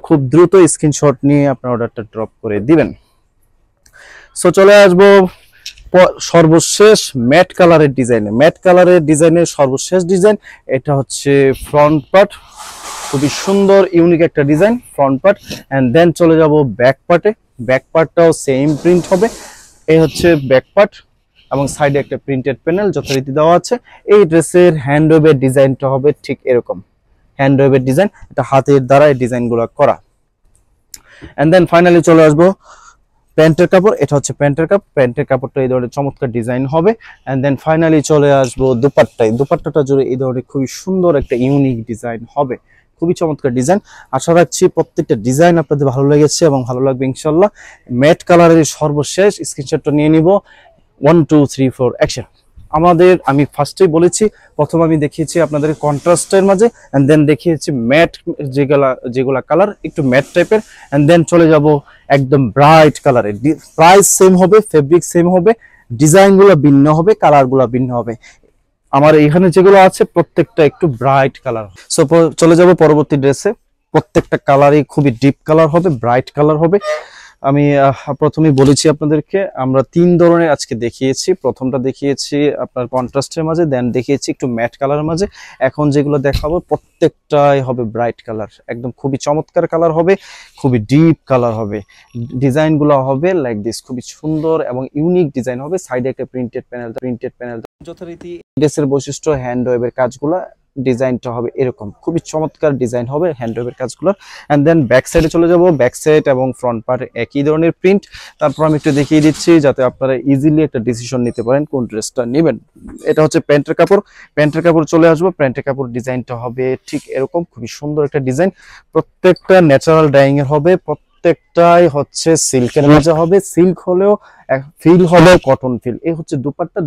খুব দ্রুত স্ক্রিনশট নিয়ে আপনার অর্ডারটা ড্রপ করে দিবেন। সো চলে আসবো সর্বশেষ ম্যাট কালারের ডিজাইনের সর্বশেষ ডিজাইন। এটা হচ্ছে ফ্রন্ট পার্ট, খুবই সুন্দর ইউনিক একটা design front part. And then চলে যাব ব্যাক পার্টে। ব্যাক পার্টটাও সেম প্রিন্ট হবে। এই হচ্ছে ব্যাক পার্ট এবং সাইডে একটা প্রিন্টেড প্যানেল যথারীতি দেওয়া আছে। এই ড্রেসের হ্যান্ড ওয়েভের ডিজাইনটা হবে ঠিক এরকম, হ্যান্ড ওয়েভের ডিজাইন, এটা হাতের দ্বারা এই ডিজাইনগুলো করা। এন্ড দেন ফাইনালি চলে আসবো প্যান্টের কাপড়। এটা হচ্ছে প্যান্টের কাপড়টা এই ধরনের চমৎকার ডিজাইন হবে। এন্ড দেন ফাইনালি চলে আসবো দোপাট্টাটা জুড়ে এই ধরনের খুবই সুন্দর একটা ইউনিক ডিজাইন হবে, খুবই চমৎকার ডিজাইন। আশা রাখছি প্রত্যেকটা ডিজাইন আপনাদের ভালো লেগেছে এবং ভালো লাগবে ইনশাল্লাহ। ম্যাট কালারের সর্বশেষ স্ক্রিনশটটা নিয়ে নিব। 1 2 3 4 অ্যাকশন। আমি ফার্স্টেই বলেছি, প্রথম আমি দেখিয়েছি আপনাদের কন্ট্রাস্টের মাঝে, এন্ড দেন দেখিয়েছি ম্যাট যেগুলা কালার একটু ম্যাট টাইপের, এন্ড দেন চলে যাব একদম ব্রাইট কালারের। প্রাইস সেম হবে, ফেব্রিক সেম হবে, ডিজাইনগুলো ভিন্ন হবে, কালারগুলো ভিন্ন হবে। আমার এখানে যেগুলো আছে প্রত্যেকটা একটু ব্রাইট কালার। সো চলে যাব পরবর্তী ড্রেসে। প্রত্যেকটা কালারই খুবই ডিপ কালার হবে, ব্রাইট কালার হবে। আমি প্রথমেই বলেছি আপনাদেরকে আমরা 3 ধরনের আজকে দেখিয়েছি। প্রথমটা দেখিয়েছি আপনার কন্ট্রাস্টের মাঝে, দেন দেখিয়েছি একটু ম্যাট কালার মাঝে। এখন যেগুলো দেখাবো প্রত্যেকটাই হবে ব্রাইট কালার, একদম খুবই চমৎকার কালার হবে, খুবই ডিপ কালার হবে। ডিজাইনগুলো হবে লাইক দিস, খুবই সুন্দর এবং ইউনিক ডিজাইন হবে। সাইডে একটা প্রিন্টেড প্যানেল যথারীতি ড্রেসের বৈশিষ্ট্য হ্যান্ড ওয়েভের কাজগুলো, ডিজাইনটা হবে এরকম, খুবই চমৎকার ডিজাইন হবে হ্যান্ড ওয়েভের কাজগুলো। এন্ড দেন ব্যাক সাইডে চলে যাব। ব্যাক সাইড এবং ফ্রন্ট পার্ট একই ধরনের প্রিন্ট। তারপর আমি একটু দেখিয়ে দিচ্ছি যাতে আপনারা ইজিলি একটা ডিসিশন নিতে পারেন কোন ড্রেসটা নেবেন। এটা হচ্ছে প্যান্টের কাপড় চলে আসবো। প্যান্টের কাপড় ডিজাইনটা হবে ঠিক এরকম, খুবই সুন্দর একটা ডিজাইন। প্রত্যেকটা ন্যাচারাল ডাইং এর হবে, প্রত্যেকটাই হচ্ছে সিল্কের মাঝে হবে। সিল্ক হলেও ফিল হবে কটন ফিল। এই হচ্ছে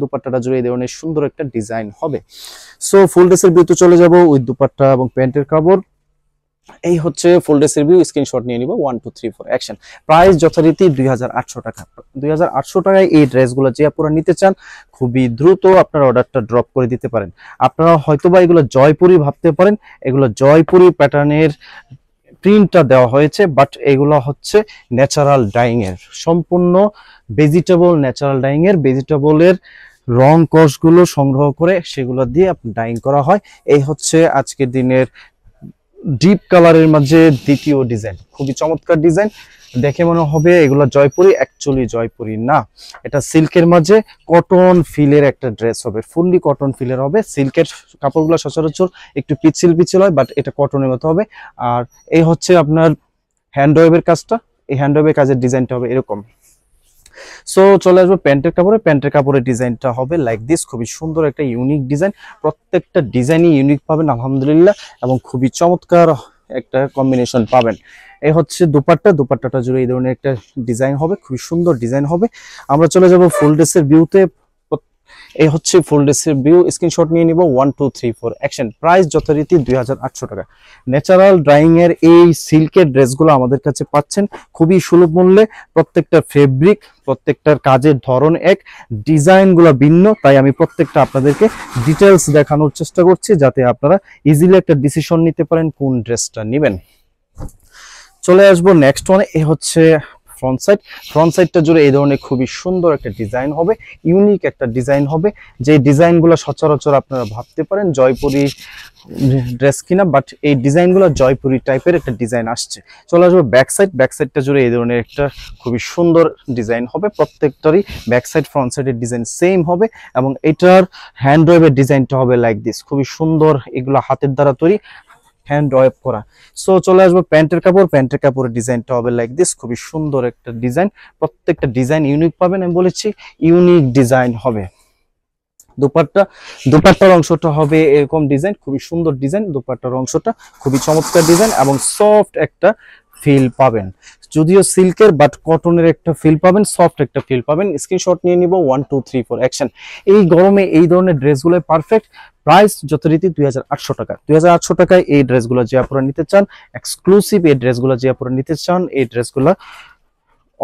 দুপাট্টাটা জুড়ে এই ধরনের সুন্দর একটা ডিজাইন হবে। সো ফুল ড্রেসের ভিউতে চলে যাব উইথ দুপাট্টা এবং প্যান্টের কাপড়। এই হচ্ছে ফুল ড্রেসের ভিউ। স্ক্রিনশট নিয়ে নিব। 1 2 3 4 অ্যাকশন। প্রাইস যথারীতি 2800 টাকা। 2800 টাকায় এই ড্রেসগুলো যে আপনারা নিতে চান খুবই দ্রুত আপনার অর্ডারটা ড্রপ করে দিতে পারেন। আপনারা হয়তোবা এগুলো জয়পুরি ভাবতে পারেন, এগুলো জয়পুরি প্যাটার্নের প্রিন্টটা দেওয়া হয়েছে, বাট এগুলো হচ্ছে ন্যাচারাল ডাইং এর, সম্পূর্ণ ভেজিটেবল ন্যাচারাল ডাইং এর। ভেজিটেবলের রং কষগুলো সংগ্রহ করে সেগুলো দিয়ে ডাইং করা হয়। এই হচ্ছে আজকের দিনের ডিপ কালারের মাঝে দ্বিতীয় ডিজাইন, খুবই চমৎকার ডিজাইন। দেখে মনে হবে এগুলো জয়পুরি, অ্যাকচুয়ালি জয়পুরি না, এটা সিল্কের মাঝে কটন ফিলের একটা ড্রেস হবে, ফুললি কটন ফিলের হবে। সিল্কের কাপড়গুলো সচরাচর একটু পিচ্ছিল হয়, বাট এটা কটনের মতো হবে। আর এই হচ্ছে আপনার হ্যান্ড ওয়েভের কাজটা, এই হ্যান্ড ওয়েভের কাজের ডিজাইনটা হবে এরকম। সো চলে আসবো প্যান্টের কাপড়ের ডিজাইনটা হবে লাইক দিস, খুবই সুন্দর একটা ইউনিক ডিজাইন। প্রত্যেকটা ডিজাইনই ইউনিক পাবেন আলহামদুলিল্লাহ, এবং খুবই চমৎকার একটা কম্বিনেশন পাবেন। এই হচ্ছে দুপাট্টাটা জুড়ে এই ধরনের একটা ডিজাইন হবে, খুবই সুন্দর ডিজাইন হবে। আমরা চলে যাব ফুল ড্রেসের ভিউতে। এই হচ্ছে ফুল ড্রেসের ভিউ। স্ক্রিনশট নিয়ে নিব। 1 2 3 4 অ্যাকশন। প্রাইস যথারীতি 2800 টাকা। ন্যাচারাল ড্রাইং এর এই সিল্কের ড্রেসগুলো আমাদের কাছে পাচ্ছেন খুবই সুলভ মূল্যে। প্রত্যেকটা ফেব্রিক, প্রত্যেকটার কাজের ধরন এক, ডিজাইনগুলো ভিন্ন, তাই আমি প্রত্যেকটা আপনাদেরকে ডিটেলস দেখানোর চেষ্টা করছি যাতে আপনারা ইজিলি একটা ডিসিশন নিতে পারেন কোন ড্রেসটা নেবেন। চলে আসবো নেক্সট ওয়ানে। এই হচ্ছে ফ্রন্ট সাইডটা জুড়ে এই ধরনের খুবই সুন্দর একটা ডিজাইন হবে, ইউনিক একটা ডিজাইন হবে। যে ডিজাইনগুলো সচরাচর আপনারা ভাবতে পারেন জয়পুরি ড্রেস কিনা, বাট এই ডিজাইনগুলো জয়পুরি টাইপের একটা ডিজাইন আসছে। চলে আসবো ব্যাক সাইডটা জুড়ে এই ধরনের একটা খুবই সুন্দর ডিজাইন হবে। প্রত্যেকটারই ব্যাক সাইড ফ্রন্ট সাইডের ডিজাইন সেম হবে, এবং এটার হ্যান্ড ওয়েভের ডিজাইনটা হবে লাইক দিস, খুবই সুন্দর। এগুলো হাতের দ্বারা তৈরি, হ্যান্ড ওয়েভ করা। সো চলে আসবো প্যান্টের কাপড়ের ডিজাইনটা হবে লাইক দিস, খুবই সুন্দর একটা ডিজাইন। প্রত্যেকটা ডিজাইন ইউনিক পাবেন, আমি বলেছি ইউনিক ডিজাইন হবে। দুপাট্টার অংশটা হবে এরকম ডিজাইন, খুবই সুন্দর ডিজাইন। দুপাট্টার অংশটা খুবই চমৎকার ডিজাইন এবং সফট একটা ফিল পাবেন। যদিও সিল্কের বাট কটনের একটা ফিল পাবেন, সফট একটা ফিল পাবেন। স্ক্রিনশট নিয়ে নিব, 1 2 3 4 অ্যাকশন। এই গরমে এই ধরনের ড্রেসগুলো পারফেক্ট। প্রাইস যথারীতি 2800 টাকা। 2800 টাকায় এই ড্রেসগুলো যে আপনারা নিতে চান, এক্সক্লুসিভ এই ড্রেসগুলো যে আপনারা নিতে চান, এই ড্রেসগুলো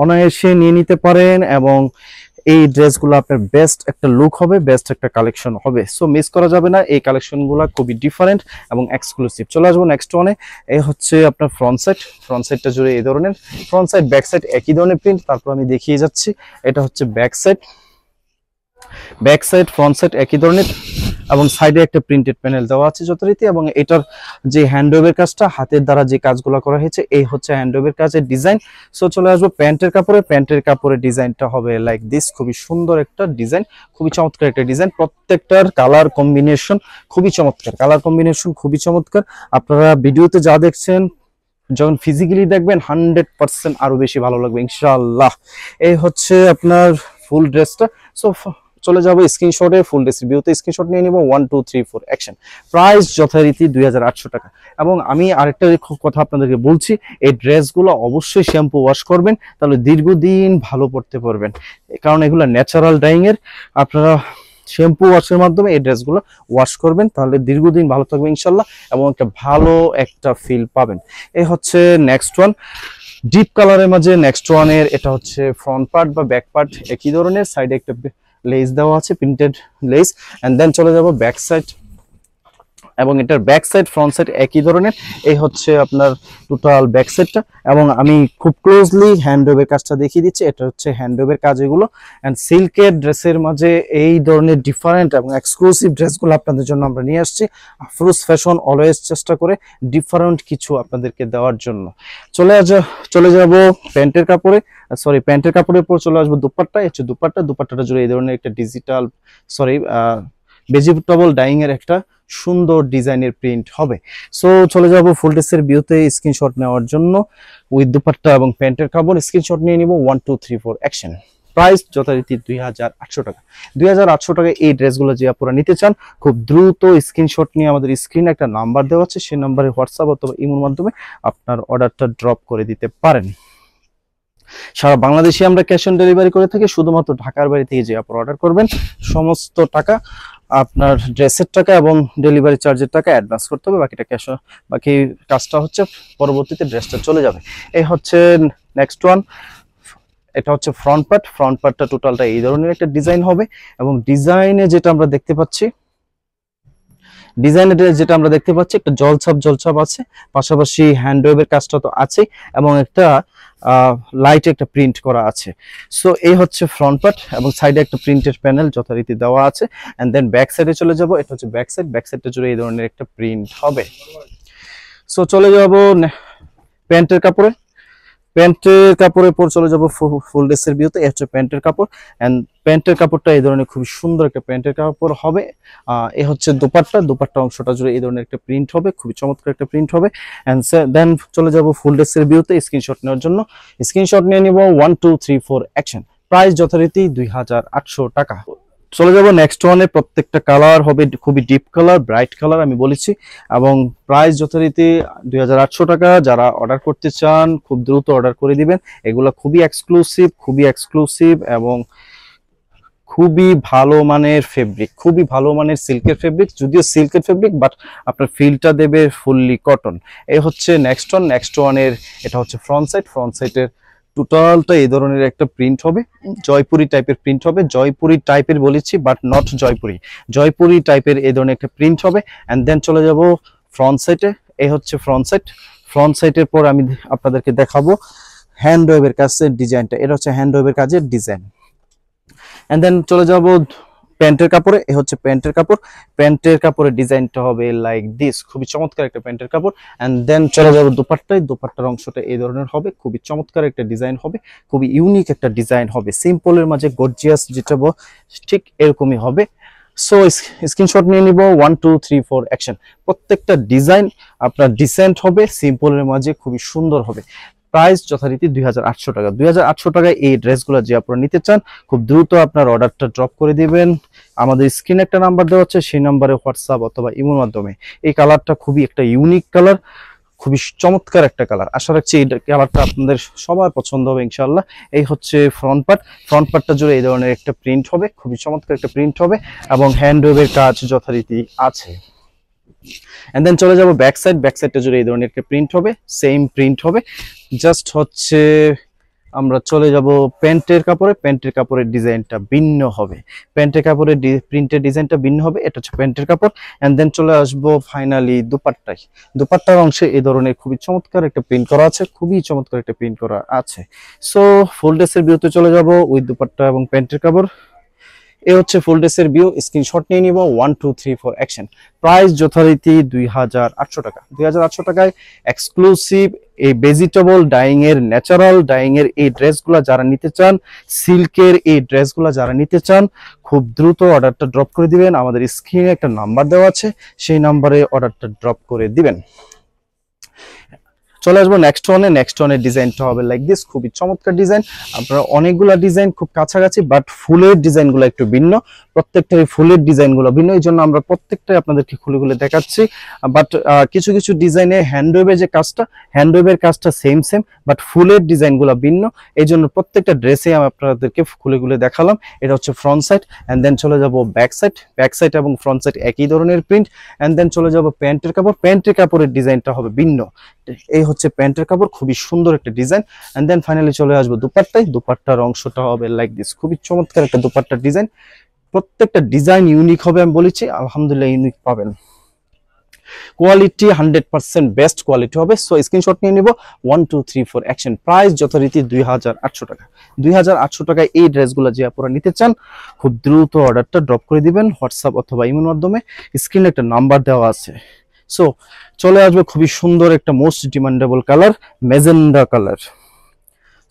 অনায়াসে নিয়ে নিতে পারেন এবং এই ড্রেসগুলো আপনার বেস্ট একটা লুক হবে, বেস্ট একটা কালেকশন হবে। সো মিস করা যাবে না, এই কালেকশনগুলো খুবই ডিফারেন্ট এবং এক্সক্লুসিভ। চলে আসবো নেক্সট ওয়ানে। এই হচ্ছে আপনার ফ্রন্ট সাইডটা জুড়ে এই ধরনের, ফ্রন্ট সাইড ব্যাক সাইড একই ধরনের প্রিন্ট। তারপর আমি দেখিয়ে যাচ্ছি, এটা হচ্ছে ব্যাক সাইড ফ্রন্ট সাইড একই ধরনের এবং সাইডে একটা প্রিন্টেড প্যানেল দেওয়া আছে যথারীতি। এবং এটার যে হ্যান্ডওয়েভের কাজটা, হাতের দ্বারা যে কাজগুলো করা হয়েছে, এই হচ্ছে হ্যান্ডওয়েভের কাজের ডিজাইন। সো চলে আসবো প্যান্টের কাপড়ের ডিজাইনটা হবে লাইক দিস। খুবই সুন্দর একটা ডিজাইন, খুবই চমৎকার একটা ডিজাইন। প্রত্যেকটার কালার কম্বিনেশন খুবই চমৎকার, আপনারা ভিডিওতে যা দেখছেন যখন ফিজিক্যালি দেখবেন 100% আরো বেশি ভালো লাগবে ইনশাআল্লাহ। এই হচ্ছে আপনার ফুল ড্রেসটা। সো চলে যাবো স্ক্রিনশটে, ফুল ড্রেস রিভিউতে। স্ক্রিনশট নিয়ে নিব, 1 2 3 4 অ্যাকশন। প্রাইস যথারীতি 2800 টাকা। এবং আমি আরেকটা কথা আপনাদেরকে বলছি, এই ড্রেসগুলো অবশ্যই শ্যাম্পু ওয়াশ করবেন, তাহলে দীর্ঘদিন ভালো পড়তে পারবেন। কারণ এগুলো ন্যাচারাল ডাইং এর, আপনারা শ্যাম্পু ওয়াশের মাধ্যমে এই ড্রেসগুলো ওয়াশ করবেন, তাহলে দীর্ঘদিন ভালো থাকবে ইনশাল্লাহ এবং একটা ভালো একটা ফিল পাবেন। এই হচ্ছে নেক্সট ওয়ান, ডিপ কালারের মাঝে নেক্সট ওয়ানের। এটা হচ্ছে ফ্রন্ট পার্ট বা ব্যাক পার্ট একই ধরনের, সাইডে একটা লেস দেওয়া আছে, প্রিন্টেড লেস। এন্ড দেন চলে যাব ব্যাক সাইড, এবং এটার ব্যাক সাইড ফ্রন্ট সাইড একই ধরনের। এই হচ্ছে আপনার টোটাল ব্যাক সাইডটা। এবং আমি খুব ক্লোজলি হ্যান্ডওয়েভের কাজটা দেখিয়ে দিচ্ছি, এটা হচ্ছে হ্যান্ডওয়েভের কাজ এগুলো। অ্যান্ড সিল্কের ড্রেসের মাঝে এই ধরনের ডিফারেন্ট এবং এক্সক্লুসিভ ড্রেসগুলো আপনাদের জন্য আমরা নিয়ে আসছি। আফরোজ ফ্যাশন অলওয়েজ চেষ্টা করে ডিফারেন্ট কিছু আপনাদেরকে দেওয়ার জন্য। চলে যাব প্যান্টের কাপড়ের পর চলে আসবো দুপাট্টা। হচ্ছে দুপাট্টাটা জুড়ে এই ধরনের একটা ডিজিটাল ভেজিটেবল ডাইং এর একটা সুন্দর ডিজাইনের প্রিন্ট হবে। সো চলে যাব ফুল ড্রেসের ভিউতে স্ক্রিনশট নেওয়ার জন্য উইথ দুপাট্টা এবং প্যান্টের কাপড়। স্ক্রিনশট নিয়ে নিব, 1 2 3 4 অ্যাকশন। প্রাইস যথারীতি 2800 টাকা। 2800 টাকায় এই ড্রেসগুলো যে আপনারা নিতে চান, খুব দ্রুত স্ক্রিনশট নিয়ে আমাদের স্ক্রিনে একটা নাম্বার দেওয়া আছে, সেই নাম্বারে হোয়াটসঅ্যাপ অথবা ইমোর মাধ্যমে আপনার অর্ডারটা ড্রপ করে দিতে পারেন। সারা বাংলাদেশে আমরা ক্যাশ অন ডেলিভারি করে থাকি। শুধুমাত্র ঢাকার বাইরে থেকে যে আপনারা অর্ডার করবেন, সমস্ত টাকা আপনার ড্রেসের টাকা এবং ডেলিভারি চার্জের টাকা অ্যাডভান্স করতে হবে, বাকি কাজটা হচ্ছে পরবর্তীতে ড্রেসটা চলে যাবে। এই হচ্ছে নেক্সট ওয়ান, এটা হচ্ছে ফ্রন্ট পার্টটা টোটালটা এই ধরনের একটা ডিজাইন হবে। এবং ডিজাইনে যেটা আমরা দেখতে পাচ্ছি একটা জলছাপ আছে, পাশাপাশি হ্যান্ডওয়েভের কাজটা তো আছে এবং একটা লাইট একটা প্রিন্ট করা আছে। সো এই হচ্ছে ফ্রন্ট পার্ট এবং সাইডে একটা প্রিন্টেড প্যানেল যথারীতি দেওয়া আছে। এন্ড দেন ব্যাক সাইডে চলে যাব, এটা হচ্ছে ব্যাক সাইডটা জুড়ে এই ধরনের একটা প্রিন্ট হবে। সো চলে যাব প্যান্টের কাপড়ের পর চলে যাব ফুল ড্রেসের ভিউতে। এই হচ্ছে প্যান্টের কাপড়। এন্ড প্যান্টের কাপড়টা এই ধরনের খুবই সুন্দর একটা প্যান্টের কাপড় হবে। এই হচ্ছে দুপাট্টা অংশটা জুড়ে এই ধরনের একটা প্রিন্ট হবে, খুবই চমৎকার একটা প্রিন্ট হবে। এন্ড দেন চলে যাব ফুল ড্রেসের ভিউতে স্ক্রিনশট নেওয়ার জন্য। স্ক্রিনশট নিয়ে নিব, 1 2 3 4 অ্যাকশন। প্রাইস যথারীতি 2800 টাকা। চলে যাব নেক্সট ওয়ানে। প্রত্যেকটা কালার হবে খুবই ডিপ কালার, ব্রাইট কালার আমি বলেছি, এবং প্রাইস যথারীতি 2800 টাকা। যারা অর্ডার করতে চান খুব দ্রুত অর্ডার করে দিবেন। এগুলো খুবই এক্সক্লুসিভ এবং খুবই ভালো মানের সিল্কের ফেব্রিক। যদিও সিল্কের ফেব্রিক, বাট আপনার ফিলটা দেবে ফুললি কটন। এই হচ্ছে নেক্সট ওয়ানের। এটা হচ্ছে ফ্রন্ট সাইডের টোটালটা এই ধরনের একটা প্রিন্ট হবে, জয়পুরি টাইপের প্রিন্ট হবে। জয়পুরি টাইপের বলেছি, বাট নট জয়পুরি টাইপের এই ধরনের একটা প্রিন্ট হবে। এন্ড দেন চলে যাব ফ্রন্ট সাইডে। এই হচ্ছে ফ্রন্ট সাইডের পর আমি আপনাদেরকে দেখাবো হ্যান্ডওয়েভের কাজের ডিজাইনটা। এটা হচ্ছে হ্যান্ডওয়েভের কাজের ডিজাইন। এন্ড দেন চলে যাব প্যান্টের কাপড়ে। এই হচ্ছে প্যান্টের কাপড়ের ডিজাইনটা হবে লাইক দিস, খুবই চমৎকার একটা প্যান্টের কাপড়। এন্ড দেন চলে যাব দুপাট্টার অংশটা এই ধরনের হবে, খুবই চমৎকার একটা ডিজাইন হবে, খুবই ইউনিক একটা ডিজাইন হবে। সিম্পলের মাঝে গর্জিয়াস, যেটা ঠিক এরকমই হবে। সো স্ক্রিনশট নিয়ে নিব, 1 2 3 4 অ্যাকশন। প্রত্যেকটা ডিজাইন আপনার ডিসেন্ট হবে, সিম্পলের মাঝে খুবই সুন্দর হবে। প্রাইস যথারীতি 2800 টাকা। 2800 টাকায় এই ড্রেসগুলো যে আপনারা নিতে চান, খুব দ্রুত আপনার অর্ডারটা ড্রপ করে দিবেন। আমাদের স্ক্রিনে একটা নাম্বার দেওয়া হচ্ছে, সেই নাম্বারে হোয়াটসঅ্যাপ অথবা ইমোর মাধ্যমে। এই কালারটা খুবই একটা ইউনিক কালার, খুবই চমৎকার একটা কালার, আশা রাখছি এই কালারটা আপনাদের সবার পছন্দ হবে ইনশাআল্লাহ। এই হচ্ছে ফ্রন্ট পার্টটা জুড়ে এই ধরনের একটা প্রিন্ট হবে, খুবই চমৎকার একটা প্রিন্ট হবে এবং হ্যান্ড ওয়েভের কাজ যথারীতি আছে। এন্ড দেন চলে যাব ব্যাক সাইডটা জুড়ে এই ধরনের একটা প্রিন্ট হবে, সেম প্রিন্ট হবে। জাস্ট হচ্ছে আমরা চলে যাব প্যান্টের কাপড়ের ডিজাইনটা ভিন্ন হবে, প্যান্টের কাপড়ের প্রিন্টের ডিজাইনটা ভিন্ন হবে, এটা হচ্ছে প্যান্টের কাপড়। এন্ড দেন চলে আসবো ফাইনালি দুপাট্টার অংশে এই ধরনের খুবই চমৎকার একটা প্রিন্ট করা আছে, খুবই চমৎকার একটা প্রিন্ট করা আছে। সো ফুল ড্রেসের ভিউতে চলে যাব উইথ দুপাট্টা এবং প্যান্টের কাপড়। এ হচ্ছে ফুল ড্রেসের ভিউ, স্ক্রিনশট নিয়ে নিব। 1 2 3 4 অ্যাকশন। প্রাইস যথারীতি 2800 টাকা। 2800 টাকায় এক্সক্লুসিভ এই ভেজিটেবল ডাইং এর, ন্যাচারাল ডাইং এর এই ড্রেসগুলো যারা নিতে চান, সিল্কের এই ড্রেসগুলো যারা নিতে চান, খুব দ্রুত অর্ডারটা ড্রপ করে দিবেন। আমাদের স্ক্রিনে একটা নাম্বার দেওয়া আছে, সেই নাম্বারে অর্ডারটা ড্রপ করে দিবেন। চলে আসবো নেক্সট ওয়ানের ডিজাইনটা হবে লাইক দিস, খুবই চমৎকার ডিজাইন। আপনারা অনেকগুলা ডিজাইন খুব কাছাকাছি, বাট ফুলের ডিজাইনগুলো একটু ভিন্ন, প্রত্যেকটারই ফুলের ডিজাইনগুলো ভিন্ন, এই জন্য আমরা প্রত্যেকটাই আপনাদেরকে খুলে খুলে দেখাচ্ছি। বাট কিছু কিছু ডিজাইনে হ্যান্ডওয়েভের যে কাজটা, হ্যান্ডওয়েভের কাজটা সেম, বাট ফুলের ডিজাইনগুলো ভিন্ন, এই জন্য প্রত্যেকটা ড্রেসে আমি আপনাদেরকে খুলে খুলে দেখালাম। এটা হচ্ছে ফ্রন্ট সাইড, এন্ড দেন চলে যাব ব্যাক সাইড এবং ফ্রন্ট সাইড একই ধরনের প্রিন্ট। এন্ড দেন চলে যাব প্যান্টের কাপড়ের ডিজাইনটা হবে ভিন্ন। এই হচ্ছে প্যান্টের কাপড়, খুবই সুন্দর একটা ডিজাইন। এন্ড দেন ফাইনালি চলে আসবো দুপাট্টার অংশটা হবে লাইক দিস, খুবই চমৎকার একটা দুপাট্টার ডিজাইন। প্রত্যেকটা ডিজাইন ইউনিক হবে, আমি বলেছি আলহামদুলিল্লাহ ইউনিক পাবেন। কোয়ালিটি 100% বেস্ট কোয়ালিটি হবে। সো স্ক্রিনশট নিয়ে নিব। 1 2 3 4 অ্যাকশন। প্রাইস যথারীতি 2800 টাকা। 2800 টাকায় এই ড্রেসগুলো যে আপনারা নিতে চান, খুব দ্রুত অর্ডারটা ড্রপ করে দিবেন হোয়াটসঅ্যাপ অথবা ইমের মাধ্যমে, স্ক্রিনে একটা নাম্বার দেওয়া আছে। সো চলে আসবে খুবই সুন্দর একটা most demandable colour, magenta colour.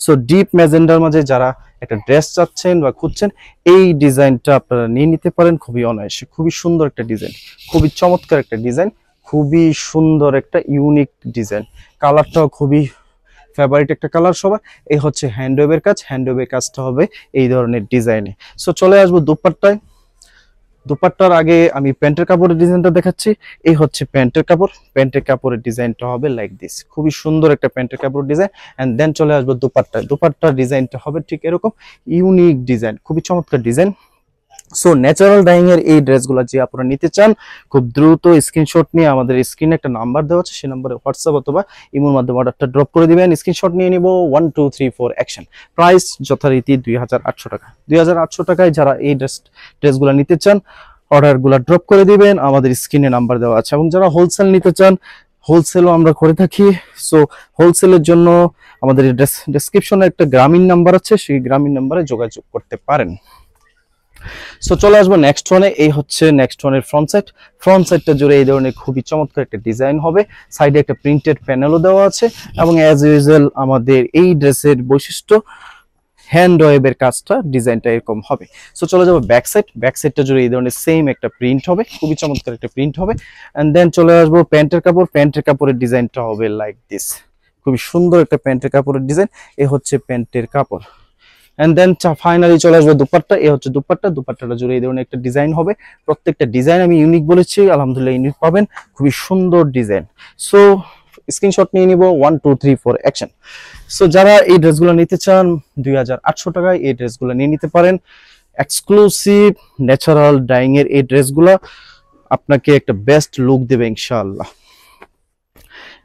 So deep ম্যাজেন্ডার মাঝে যারা একটা ড্রেস চাচ্ছেন বা খুঁজছেন, এই ডিজাইনটা আপনারা নিয়ে নিতে পারেন খুবই অনায়াসে। খুবই সুন্দর একটা ডিজাইন, খুবই চমৎকার একটা ডিজাইন, খুবই সুন্দর একটা ইউনিক ডিজাইন। কালারটাও খুবই ফেভারিট একটা কালার সবার। এই হচ্ছে হ্যান্ডওয়েভের কাজটা হবে এই ধরনের ডিজাইনে। সো চলে আসবো দুপাট্টার আগে আমি প্যান্টের কাপড়ের ডিজাইনটা দেখাচ্ছি। এই হচ্ছে প্যান্টের কাপড়ের ডিজাইনটা হবে লাইক দিস, খুবই সুন্দর একটা প্যান্টের কাপড়ের ডিজাইন। এন্ড দেন চলে আসবো দুপাট্টার ডিজাইনটা হবে ঠিক এরকম, ইউনিক ডিজাইন, খুবই চমৎকার ডিজাইন। সো ন্যাচারাল ডাইং এর এই ড্রেসগুলো যে আপনারা নিতে চান, খুব দ্রুত স্ক্রিনশট নিয়ে আমাদের স্ক্রিনে একটা নাম্বার দেওয়া আছে, সেই নাম্বারে হোয়াটসঅ্যাপ অথবা ইমোর মাধ্যমে অর্ডারটা ড্রপ করে দিবেন। স্ক্রিনশট নিয়ে নিব। 1 2 3 4 অ্যাকশন। প্রাইস যথারীতি 2800 টাকা। 2800 টাকায় যারা এই ড্রেসগুলো নিতে চান, অর্ডারগুলো ড্রপ করে দিবেন, আমাদের স্ক্রিনে নাম্বার দেওয়া আছে। এবং যারা হোলসেল নিতে চান, হোলসেলও আমরা করে থাকি। সো হোলসেলের জন্য আমাদের ডেসক্রিপশনে একটা গ্রামীণ নাম্বার আছে, সেই গ্রামীণ নাম্বারে যোগাযোগ করতে পারেন। সো চলে আসবো নেক্সট ওয়ানে। এই হচ্ছে নেক্সট ওয়ানের ফ্রন্ট সাইডটা জুড়ে এই ধরনের খুবই চমৎকার একটা ডিজাইন হবে, সাইডে একটা প্রিন্টেড প্যানেলও দেওয়া আছে। এবং অ্যাজ ইউজুয়াল আমাদের এই ড্রেসের বৈশিষ্ট্য, হ্যান্ড ওয়েভের কাজটা, ডিজাইনটা এরকম হবে। সো চলে যাবো ব্যাক সাইডটা জুড়ে এই ধরনের সেম একটা প্রিন্ট হবে, খুবই চমৎকার একটা প্রিন্ট হবে। এন্ড দেন চলে আসবো প্যান্টের কাপড়ের ডিজাইনটা হবে লাইক দিস, খুবই সুন্দর একটা প্যান্টের কাপড়ের ডিজাইন। এ হচ্ছে প্যান্টের কাপড়। এন্ড দেন ফাইনালি চলে আসবে দুপাট্টা। এই হচ্ছে দুপাট্টাটা জুড়ে এই ধরনের একটা ডিজাইন হবে। প্রত্যেকটা ডিজাইন আমি ইউনিক বলেছি, আলহামদুলিল্লাহ ইউনিক পাবেন, খুবই সুন্দর ডিজাইন। সো স্ক্রিনশট নিয়ে নিব। 1 2 3 4 অ্যাকশন। সো যারা এই ড্রেসগুলো নিতে চান, 2800 টাকায় এই ড্রেসগুলো নিয়ে নিতে পারেন। এক্সক্লুসিভ ন্যাচারাল ডাইং এর এই ড্রেসগুলো আপনাকে একটা বেস্ট লুক দেবে ইনশাআল্লাহ।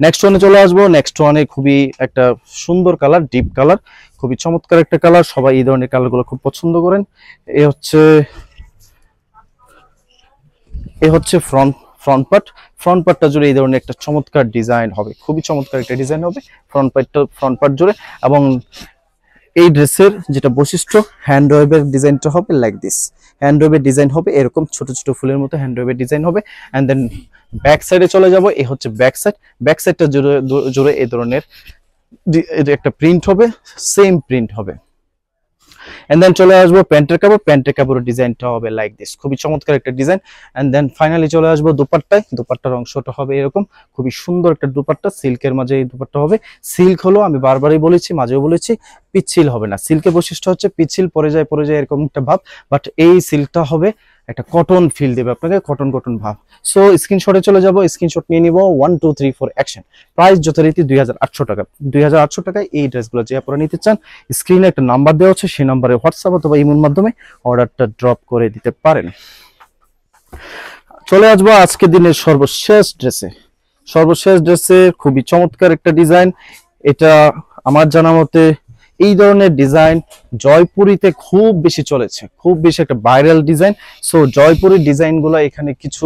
নেক্সট ওয়ানে চলে আসবো। নেক্সট ওয়ানে খুবই একটা সুন্দর কালার, ডিপ কালার, খুবই চমৎকার একটা কালার। সবাই এই ধরনের কালারগুলো খুব পছন্দ করেন। এই হচ্ছে ফ্রন্ট পার্টটা জুড়ে এই ধরনের একটা চমৎকার ডিজাইন হবে, খুবই চমৎকার একটা ডিজাইন হবে ফ্রন্ট পার্ট জুড়ে। এবং এই ড্রেসের যেটা বৈশিষ্ট্য, হ্যান্ড ওয়েভের ডিজাইনটা হবে লাইক দিস, হ্যান্ড ওয়েভের ডিজাইন হবে এরকম, ছোট ছোট ফুলের মতো হ্যান্ড ওয়েভের ডিজাইন হবে। এন্ড দেন ব্যাক সাইডে চলে যাব। এই হচ্ছে ব্যাক সাইডটা জুড়ে এই ধরনের একটা প্রিন্ট হবে, সেম প্রিন্ট হবে। এন্ড দেন চলে আসবো প্যান্টের কাপড়ের ডিজাইনটা হবে লাইক দিস, খুবই চমৎকার একটা ডিজাইন। এন্ড দেন ফাইনালি চলে আসবো দুপাট্টার অংশটা হবে এরকম, খুবই সুন্দর একটা দুপাট্টা, সিল্কের মাঝে এই দুপাট্টা হবে। সিল্ক হলো, আমি বারবারই বলেছি, মাঝেও বলেছি, পিচ্ছিল হবে না। সিল্কের বৈশিষ্ট্য হচ্ছে পিচ্ছিল পরে যায় এরকম একটা ভাব, বাট এই সিল্কটা হবে একটা কটন ফিল দেবে আপনাকে, কটন কটন ভাব। সো স্ক্রিনশটে চলে যাব, স্ক্রিনশট নিয়ে নিব, 1 2 3 4 অ্যাকশন। প্রাইস যথারীতি 2800 টাকা। 2800 টাকায় এই ড্রেসগুলো যে আপনারা নিতে চান, স্ক্রিনে একটা নাম্বার দেওয়া আছে, সেই নাম্বারে হোয়াটসঅ্যাপ অথবা ইমোর মাধ্যমে অর্ডারটা ড্রপ করে দিতে পারেন। চলে আসবো আজকে দিনের সর্বশেষ ড্রেসে। সর্বশেষ ড্রেসে খুবই চমৎকার একটা ডিজাইন। এটা আমার জানা মতে এই ধরনের ডিজাইন জয়পুরিতে খুব বেশি চলেছে, খুব বেশি একটা ভাইরাল ডিজাইন। সো জয়পুরের ডিজাইনগুলো এখানে কিছু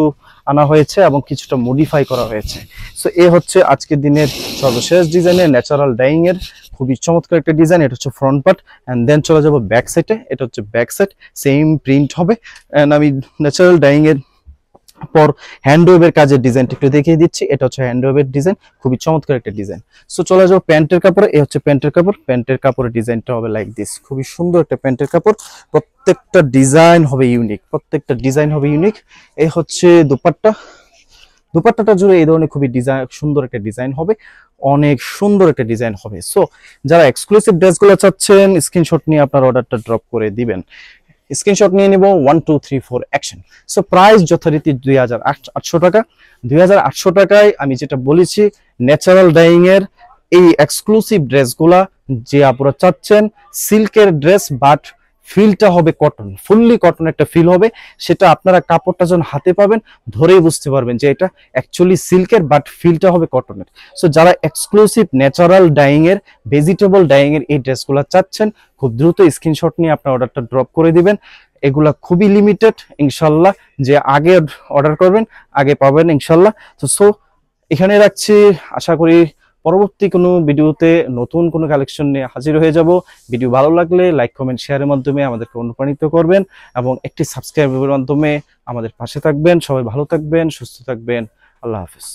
আনা হয়েছে এবং কিছুটা মডিফাই করা হয়েছে। সো এ হচ্ছে আজকের দিনের সর্বশেষ ডিজাইনের ন্যাচারাল ডাইং এর খুবই চমৎকার একটা ডিজাইন। এটা হচ্ছে ফ্রন্ট পার্ট, অ্যান্ড দেন চলে যাবো ব্যাক সাইডে। এটা হচ্ছে ব্যাক সাইড, সেম প্রিন্ট হবে। অ্যান্ড আমি ন্যাচারাল ডাইং এর পর হ্যান্ডওয়েভের কাজের ডিজাইনটা একটু দেখিয়ে দিচ্ছি। এটা হচ্ছে হ্যান্ডওয়েভের ডিজাইন, খুবই চমৎকার একটা ডিজাইন। সো চলে যাবো প্যান্টের কাপড়ে। এই হচ্ছে প্যান্টের কাপড়। প্যান্টের কাপড়ের ডিজাইনটা হবে লাইক দিস, খুবই সুন্দর একটা প্যান্টের কাপড়। প্রত্যেকটা ডিজাইন হবে ইউনিক, প্রত্যেকটা ডিজাইন হবে ইউনিক। এই হচ্ছে দুপাট্টা। দুপাট্টাটা জুড়ে এই ধরনের খুবই ডিজাইন, সুন্দর একটা ডিজাইন হবে, অনেক সুন্দর একটা ডিজাইন হবে। সো যারা এক্সক্লুসিভ ড্রেসগুলো চাচ্ছেন, স্ক্রিনশট নিয়ে আপনার অর্ডারটা ড্রপ করে দিবেন। স্ক্রিনশট নিয়ে নিব, 1 2 3 4 অ্যাকশন। সো প্রাইস যথারীতি 2800 টাকা। 2800 টাকায় আমি যেটা বলেছি, ন্যাচারাল ডাইং এর এই এক্সক্লুসিভ ড্রেসগুলা যে আপনারা চাচ্ছেন, সিল্কের ড্রেস বাট ফিলটা হবে কটন, ফুললি কটন একটা ফিল হবে। সেটা আপনারা কাপড়টা যখন হাতে পাবেন ধরেই বুঝতে পারবেন যে এটা অ্যাকচুয়ালি সিল্কের বাট ফিলটা হবে কটনের। সো যারা এক্সক্লুসিভ ন্যাচারাল ডাইং এর, ভেজিটেবল ডাইং এর এই ড্রেসগুলো চাচ্ছেন, খুব দ্রুত স্ক্রিনশট নিয়ে আপনার অর্ডারটা ড্রপ করে দিবেন। এগুলা খুবই লিমিটেড, ইনশাল্লাহ যে আগে অর্ডার করবেন আগে পাবেন ইনশাল্লাহ। তো সো এখানে রাখছি, আশা করি পরবর্তী কোনো ভিডিওতে নতুন কোনো কালেকশন নিয়ে হাজির হয়ে যাব। ভিডিও ভালো লাগলে লাইক কমেন্ট শেয়ারের মাধ্যমে আমাদেরকে অনুপ্রাণিত করবেন এবং একটি সাবস্ক্রাইবের মাধ্যমে আমাদের পাশে থাকবেন। সবাই ভালো থাকবেন, সুস্থ থাকবেন। আল্লাহ হাফেজ।